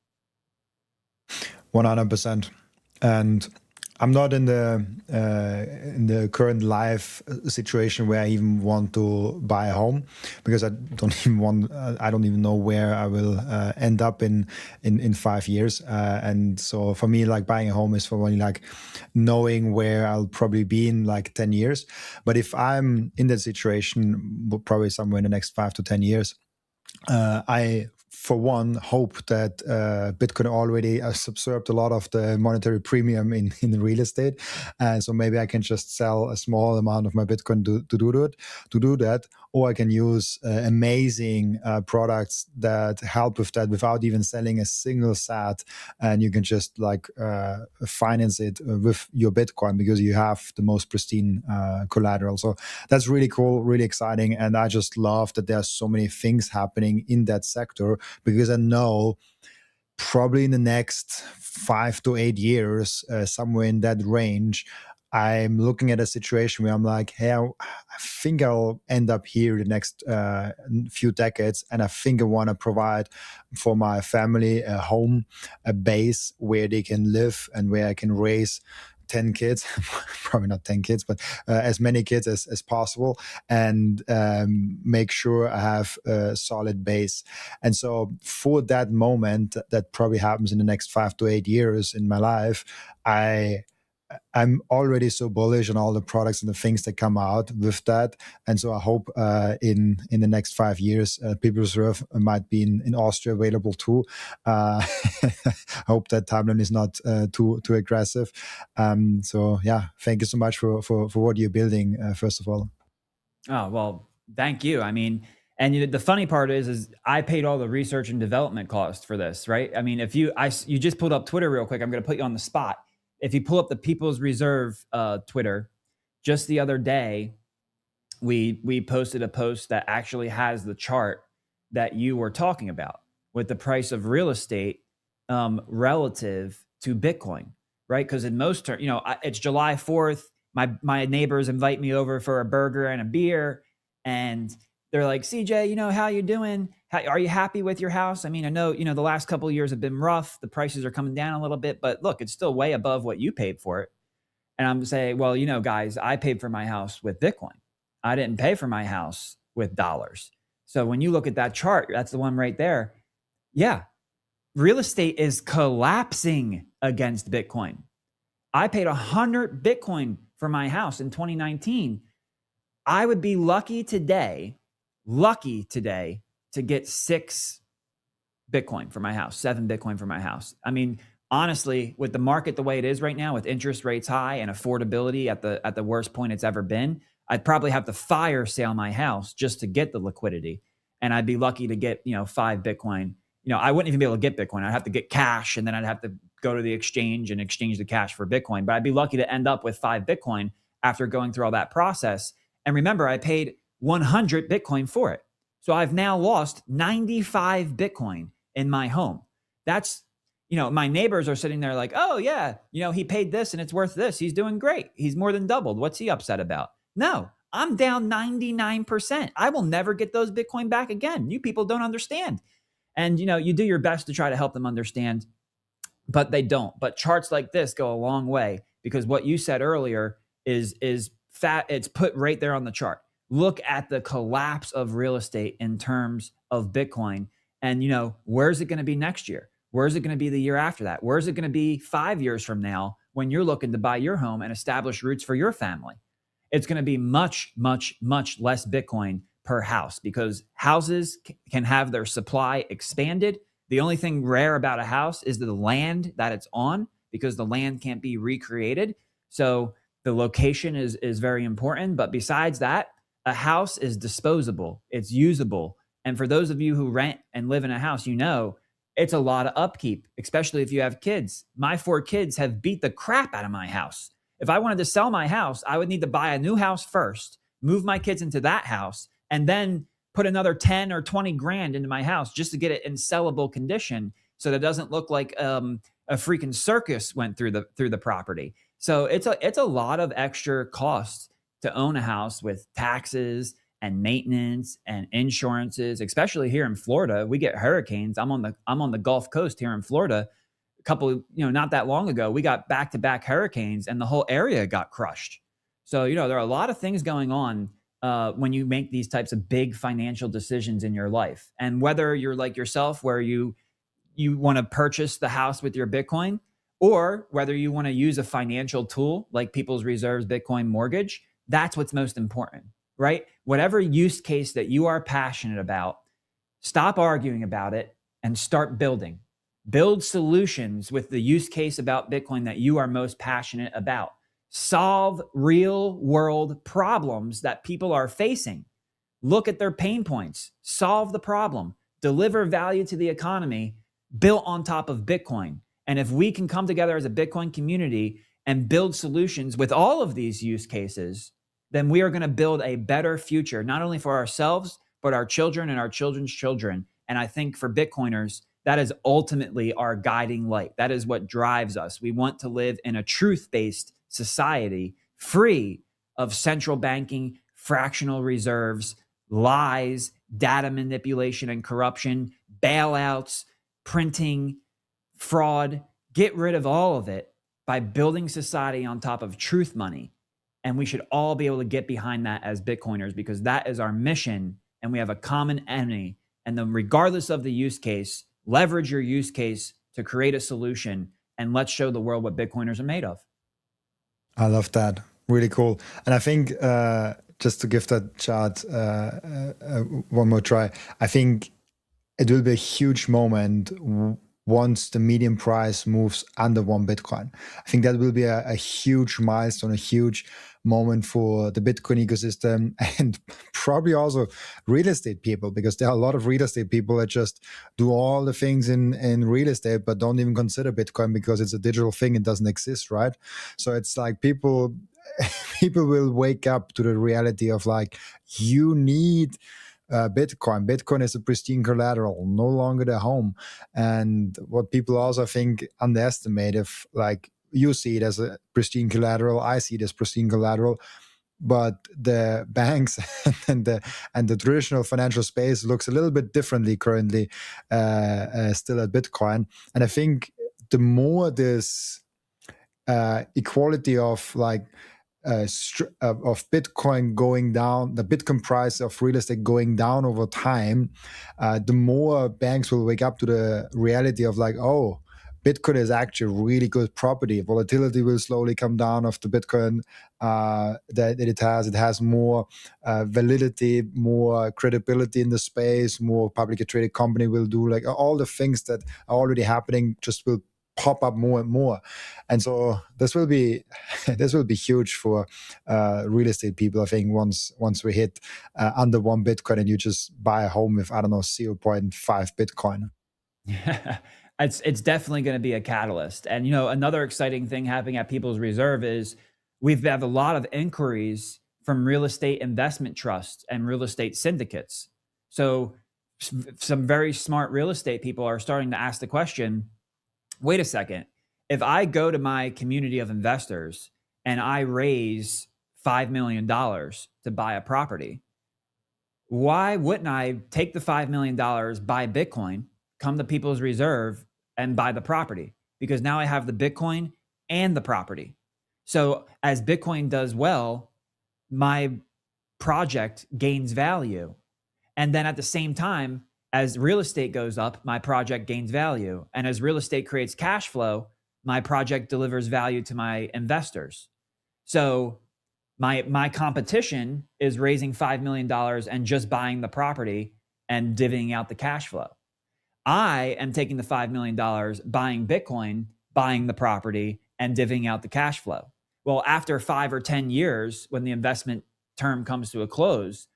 100%. And I'm not in the current life situation where I even want to buy a home, because I don't even know where I will end up in 5 years. And so for me, like buying a home is for only like knowing where I'll probably be in like 10 years. But if I'm in that situation, probably somewhere in the next 5 to 10 years, I, for one, hope that Bitcoin already has absorbed a lot of the monetary premium in real estate. So maybe I can just sell a small amount of my Bitcoin to do that. Or I can use amazing products that help with that without even selling a single sat. And you can just like finance it with your Bitcoin because you have the most pristine collateral. So that's really cool, really exciting. And I just love that there's so many things happening in that sector, because I know probably in the next 5 to 8 years, somewhere in that range, I'm looking at a situation where I'm like, hey, I think I'll end up here the next few decades. And I think I want to provide for my family a home, a base where they can live and where I can raise 10 kids, probably not 10 kids, but as many kids as possible, and make sure I have a solid base. And so for that moment, that probably happens in the next 5 to 8 years in my life, I'm already so bullish on all the products and the things that come out with that. And so I hope in the next 5 years, People's Reserve might be in Austria available too. I hope that timeline is not too aggressive. So yeah, thank you so much for what you're building, first of all. Oh, well, thank you. I mean, and the funny part is I paid all the research and development costs for this, right? I mean, if you just pulled up Twitter real quick, I'm going to put you on the spot. If you pull up the People's Reserve Twitter, just the other day, we posted a post that actually has the chart that you were talking about with the price of real estate relative to Bitcoin, right? Because in most terms, it's July 4th. My neighbors invite me over for a burger and a beer, and they're like, CJ, how you doing? Are you happy with your house? I mean, I know, the last couple of years have been rough. The prices are coming down a little bit, but look, it's still way above what you paid for it. And I'm saying, well, guys, I paid for my house with Bitcoin. I didn't pay for my house with dollars. So when you look at that chart, that's the one right there. Yeah, real estate is collapsing against Bitcoin. I paid 100 Bitcoin for my house in 2019. I would be lucky today to get 6 Bitcoin for my house, 7 Bitcoin for my house. I mean, honestly, with the market the way it is right now, with interest rates high and affordability at the worst point it's ever been, I'd probably have to fire sale my house just to get the liquidity. And I'd be lucky to get, 5 Bitcoin. I wouldn't even be able to get Bitcoin. I'd have to get cash, and then I'd have to go to the exchange and exchange the cash for Bitcoin. But I'd be lucky to end up with 5 Bitcoin after going through all that process. And remember, I paid 100 Bitcoin for it. So I've now lost 95 Bitcoin in my home. That's, my neighbors are sitting there like, oh yeah, he paid this and it's worth this. He's doing great. He's more than doubled. What's he upset about? No, I'm down 99%. I will never get those Bitcoin back again. You people don't understand. And, you do your best to try to help them understand, but they don't. But charts like this go a long way, because what you said earlier is fat. It's put right there on the chart. Look at the collapse of real estate in terms of Bitcoin. And, where's it going to be next year? Where's it going to be the year after that? Where's it going to be 5 years from now when you're looking to buy your home and establish roots for your family? It's going to be much, much, much less Bitcoin per house, because houses can have their supply expanded. The only thing rare about a house is the land that it's on, because the land can't be recreated. So the location is very important. But besides that, a house is disposable. It's usable. And for those of you who rent and live in a house, it's a lot of upkeep, especially if you have kids. My 4 kids have beat the crap out of my house. If I wanted to sell my house, I would need to buy a new house first, move my kids into that house, and then put another 10 or 20 grand into my house just to get it in sellable condition, so that it doesn't look like a freaking circus went through the property. So it's a lot of extra costs to own a house, with taxes and maintenance and insurances, especially here in Florida. We get hurricanes. I'm on the Gulf Coast here in Florida. A couple, not that long ago, we got back-to-back hurricanes and the whole area got crushed. So, there are a lot of things going on when you make these types of big financial decisions in your life. And whether you're like yourself, where you want to purchase the house with your Bitcoin, or whether you want to use a financial tool like People's Reserves Bitcoin Mortgage, that's what's most important, right? Whatever use case that you are passionate about, stop arguing about it and start building. Build solutions with the use case about Bitcoin that you are most passionate about. Solve real world problems that people are facing. Look at their pain points, solve the problem, deliver value to the economy built on top of Bitcoin. And if we can come together as a Bitcoin community and build solutions with all of these use cases, then we are going to build a better future, not only for ourselves, but our children and our children's children. And I think for Bitcoiners, that is ultimately our guiding light. That is what drives us. We want to live in a truth-based society, free of central banking, fractional reserves, lies, data manipulation and corruption, bailouts, printing, fraud. Get rid of all of it by building society on top of truth money. And we should all be able to get behind that as Bitcoiners, because that is our mission, and we have a common enemy. And then regardless of the use case, leverage your use case to create a solution, and let's show the world what Bitcoiners are made of. I love that. Really cool. And I think just to give that chart one more try, I think it will be a huge moment once the median price moves under 1 Bitcoin. I think that will be a huge milestone, a huge moment for the Bitcoin ecosystem, and probably also real estate people, because there are a lot of real estate people that just do all the things in real estate, but don't even consider Bitcoin because it's a digital thing. It doesn't exist, right? So it's like people will wake up to the reality of like, you need Bitcoin. Bitcoin is a pristine collateral, no longer the home. And what people also think underestimate, if like you see it as a pristine collateral, I see it as pristine collateral, but the banks and the traditional financial space looks a little bit differently currently, still at Bitcoin. And I think the more this equality of of Bitcoin going down, the Bitcoin price of real estate going down over time, the more banks will wake up to the reality of like, oh, Bitcoin is actually really good property. Volatility will slowly come down of the Bitcoin that it has. It has more validity, more credibility in the space, more publicly traded company will do like all the things that are already happening just will pop up more and more. And so this will be this will be huge for real estate people. I think once we hit under 1 Bitcoin and you just buy a home with, I don't know, 0.5 Bitcoin. It's definitely going to be a catalyst. And, you know, another exciting thing happening at People's Reserve is we've had a lot of inquiries from real estate investment trusts and real estate syndicates. So some very smart real estate people are starting to ask the question, wait a second, if I go to my community of investors and I raise $5 million to buy a property, why wouldn't I take the $5 million, buy Bitcoin, come to People's Reserve and buy the property? Because now I have the Bitcoin and the property. So as Bitcoin does well, my project gains value. And then at the same time, as real estate goes up, my project gains value. And as real estate creates cash flow, my project delivers value to my investors. So my competition is raising $5 million and just buying the property and divvying out the cash flow. I am taking the $5 million, buying Bitcoin, buying the property, and divvying out the cash flow. Well, after 5 or 10 years, when the investment term comes to a close,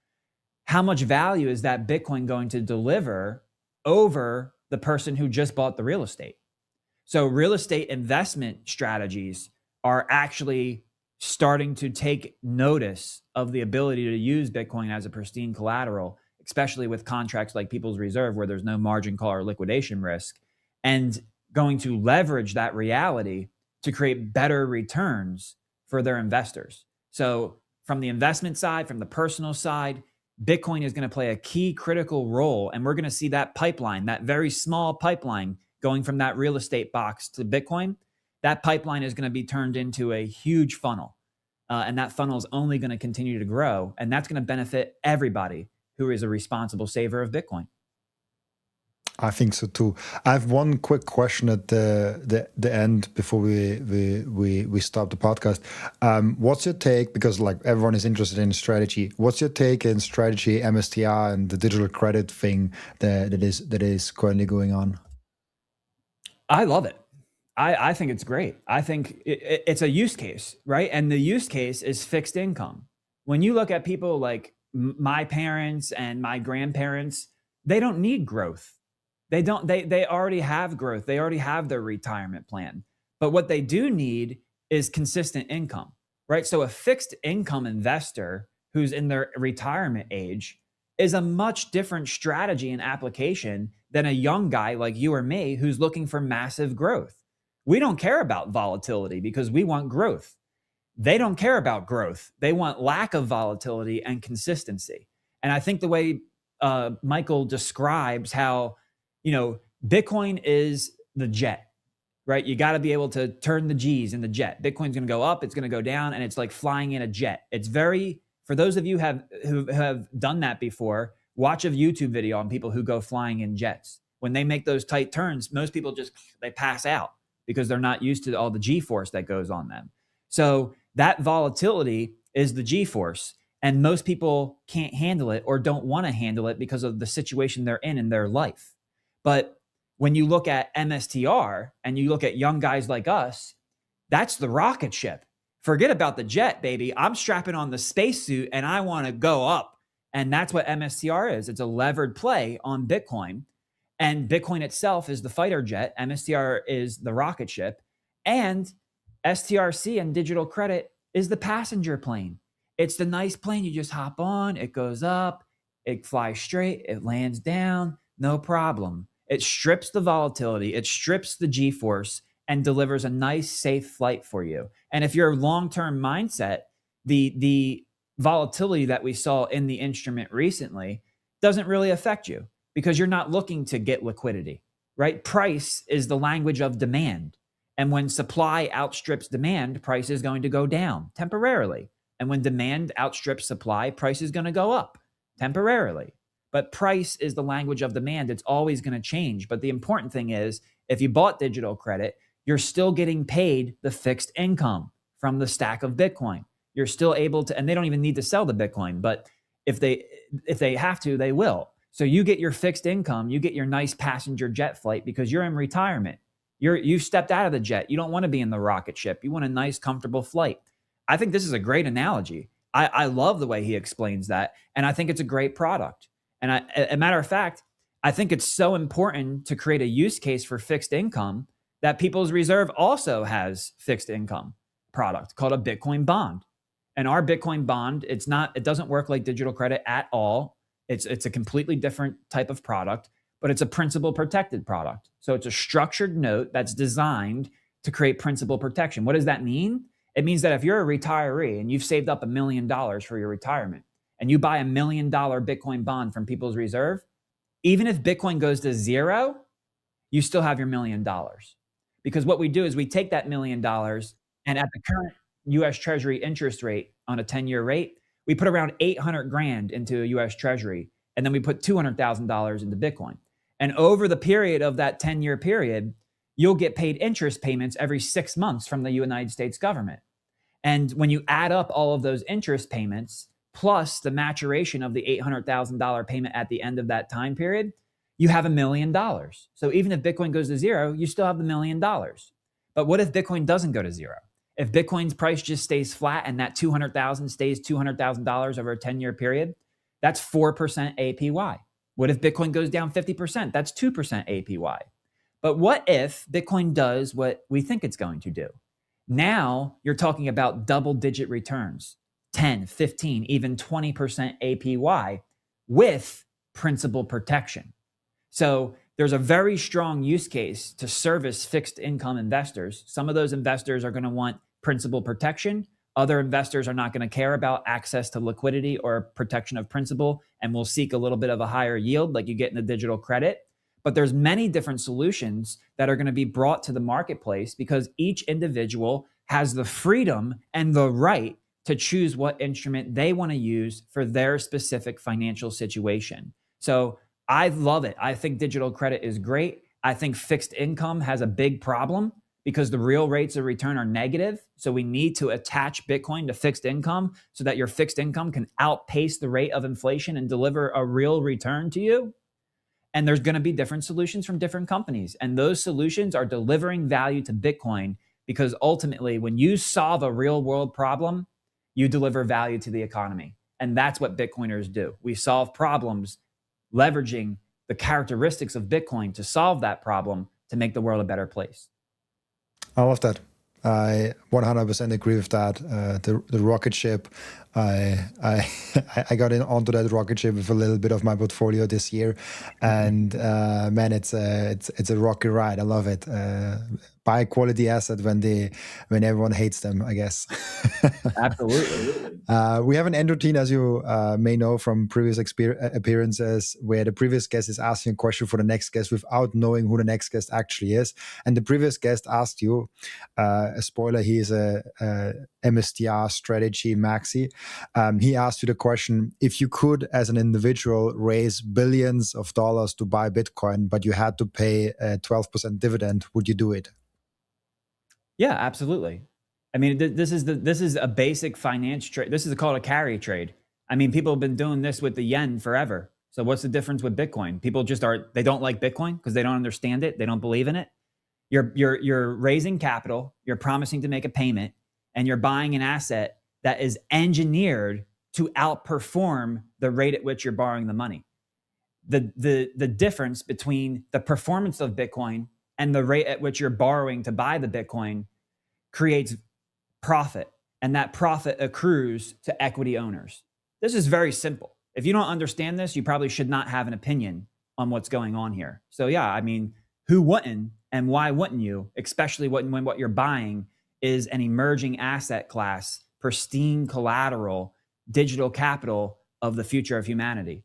how much value is that Bitcoin going to deliver over the person who just bought the real estate? So real estate investment strategies are actually starting to take notice of the ability to use Bitcoin as a pristine collateral, especially with contracts like People's Reserve, where there's no margin call or liquidation risk, and going to leverage that reality to create better returns for their investors. So from the investment side, from the personal side, Bitcoin is going to play a key critical role. And we're going to see that pipeline, that very small pipeline going from that real estate box to Bitcoin. That pipeline is going to be turned into a huge funnel. And that funnel is only going to continue to grow. And that's going to benefit everybody who is a responsible saver of Bitcoin. I think so too. I have one quick question at the end before we stop the podcast. What's your take? Because like everyone is interested in strategy. What's your take in strategy, MSTR, and the digital credit thing that is currently going on? I love it. I think it's great. I think it's a use case, right? And the use case is fixed income. When you look at people like my parents and my grandparents, they don't need growth. They already have growth. They already have their retirement plan. But what they do need is consistent income, right? So a fixed income investor who's in their retirement age is a much different strategy and application than a young guy like you or me who's looking for massive growth. We don't care about volatility because we want growth. They don't care about growth. They want lack of volatility and consistency. And I think the way Michael describes how, you know, Bitcoin is the jet, right? You got to be able to turn the G's in the jet. Bitcoin's going to go up, it's going to go down, and it's like flying in a jet. It's very, for those of you who have done that before, watch a YouTube video on people who go flying in jets. When they make those tight turns, most people they pass out because they're not used to all the G-force that goes on them. So that volatility is the G-force. And most people can't handle it or don't want to handle it because of the situation they're in their life. But when you look at MSTR and you look at young guys like us, that's the rocket ship. Forget about the jet, baby. I'm strapping on the spacesuit and I want to go up. And that's what MSTR is. It's a levered play on Bitcoin. And Bitcoin itself is the fighter jet. MSTR is the rocket ship. And STRC and digital credit is the passenger plane. It's the nice plane you just hop on. It goes up. It flies straight. It lands down. No problem. It strips the volatility. It strips the G-force and delivers a nice, safe flight for you. And if your long-term mindset, the volatility that we saw in the instrument recently doesn't really affect you because you're not looking to get liquidity, right? Price is the language of demand. And when supply outstrips demand, price is going to go down temporarily. And when demand outstrips supply, price is going to go up temporarily. But price is the language of demand. It's always going to change. But the important thing is, if you bought digital credit, you're still getting paid the fixed income from the stack of Bitcoin. You're still able to, and they don't even need to sell the Bitcoin, but if they have to, they will. So you get your fixed income, you get your nice passenger jet flight because you're in retirement. You've stepped out of the jet. You don't want to be in the rocket ship. You want a nice, comfortable flight. I think this is a great analogy. I love the way he explains that, and I think it's a great product. And a matter of fact, I think it's so important to create a use case for fixed income that People's Reserve also has fixed income product called a Bitcoin bond. And our Bitcoin bond, it doesn't work like digital credit at all. It's a completely different type of product, but it's a principal protected product. So it's a structured note that's designed to create principal protection. What does that mean? It means that if you're a retiree and you've saved up $1 million for your retirement and you buy $1 million Bitcoin bond from People's Reserve, even if Bitcoin goes to zero, you still have your $1 million. Because what we do is we take that $1 million and at the current US Treasury interest rate on a 10-year rate, we put around 800 grand into a US Treasury, and then we put $200,000 into Bitcoin. And over the period of that 10-year period, you'll get paid interest payments every 6 months from the United States government. And when you add up all of those interest payments, plus the maturation of the $800,000 payment at the end of that time period, you have $1 million. So even if Bitcoin goes to zero, you still have the $1 million. But what if Bitcoin doesn't go to zero? If Bitcoin's price just stays flat and that 200,000 stays $200,000 over a 10-year period, that's 4% APY. What if Bitcoin goes down 50%? That's 2% APY. But what if Bitcoin does what we think it's going to do? Now you're talking about double-digit returns, 10, 15, even 20% APY with principal protection. So there's a very strong use case to service fixed income investors. Some of those investors are going to want principal protection. Other investors are not going to care about access to liquidity or protection of principal and will seek a little bit of a higher yield like you get in the digital credit. But there's many different solutions that are going to be brought to the marketplace because each individual has the freedom and the right to choose what instrument they want to use for their specific financial situation. So I love it. I think digital credit is great. I think fixed income has a big problem because the real rates of return are negative. So we need to attach Bitcoin to fixed income so that your fixed income can outpace the rate of inflation and deliver a real return to you. And there's going to be different solutions from different companies. And those solutions are delivering value to Bitcoin because ultimately, when you solve a real world problem, you deliver value to the economy. And that's what Bitcoiners do. We solve problems leveraging the characteristics of Bitcoin to solve that problem to make the world a better place. I love that. I 100% agree with that. The rocket ship, I got onto that rocket ship with a little bit of my portfolio this year, and man, it's a rocky ride. I love it. Buy a quality asset when everyone hates them, I guess. Absolutely. We have an end routine, as you may know from previous appearances, where the previous guest is asking a question for the next guest without knowing who the next guest actually is. And the previous guest asked you, a spoiler, he is a MSTR strategy maxi. He asked you the question, if you could, as an individual, raise billions of dollars to buy Bitcoin, but you had to pay a 12% dividend, would you do it? Yeah, absolutely. I mean, this is a basic finance trade. This is called a carry trade. I mean, people have been doing this with the yen forever. So what's the difference with Bitcoin? People just they don't like Bitcoin because they don't understand it. They don't believe in it. You're raising capital, you're promising to make a payment, and you're buying an asset that is engineered to outperform the rate at which you're borrowing the money. The difference between the performance of Bitcoin and the rate at which you're borrowing to buy the Bitcoin creates profit, and that profit accrues to equity owners. This is very simple. If you don't understand this, you probably should not have an opinion on what's going on here. So yeah, I mean, who wouldn't and why wouldn't you, especially when what you're buying is an emerging asset class, pristine collateral digital capital of the future of humanity?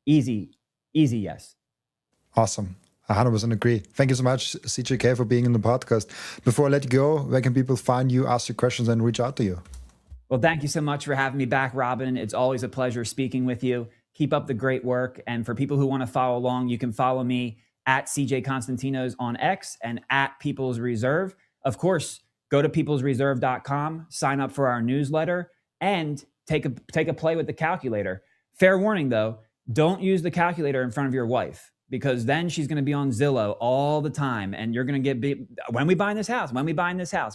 Easy yes. Awesome. 100% agree. Thank you so much, CJK, for being in the podcast. Before I let you go, where can people find you, ask you questions, and reach out to you? Well, thank you so much for having me back, Robin. It's always a pleasure speaking with you. Keep up the great work. And for people who want to follow along, you can follow me at CJ Konstantinos on X and at People's Reserve. Of course, go to peoplesreserve.com, sign up for our newsletter, and take a play with the calculator. Fair warning, though, don't use the calculator in front of your wife, because then she's going to be on Zillow all the time, and you're going to get when we buy this house,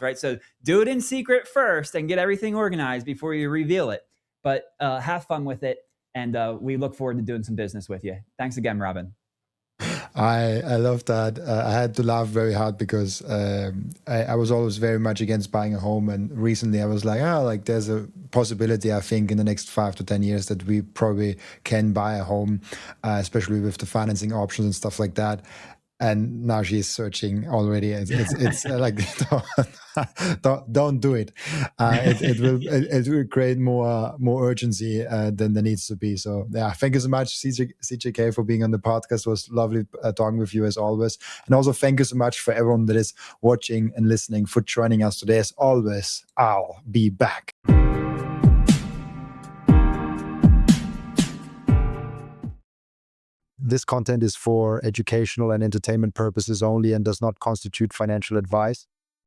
right? So do it in secret first and get everything organized before you reveal it. But have fun with it, and we look forward to doing some business with you. Thanks again, Robin. I love that. I had to laugh very hard because I was always very much against buying a home, and recently I was like, there's a possibility, I think, in the next 5 to 10 years that we probably can buy a home, especially with the financing options and stuff like that. And now she's searching already. It's like don't do it. It will create more urgency than there needs to be. So yeah, thank you so much, CJK, for being on the podcast. It was lovely talking with you as always. And also thank you so much for everyone that is watching and listening, for joining us today. As always, I'll be back. This content is for educational and entertainment purposes only and does not constitute financial advice.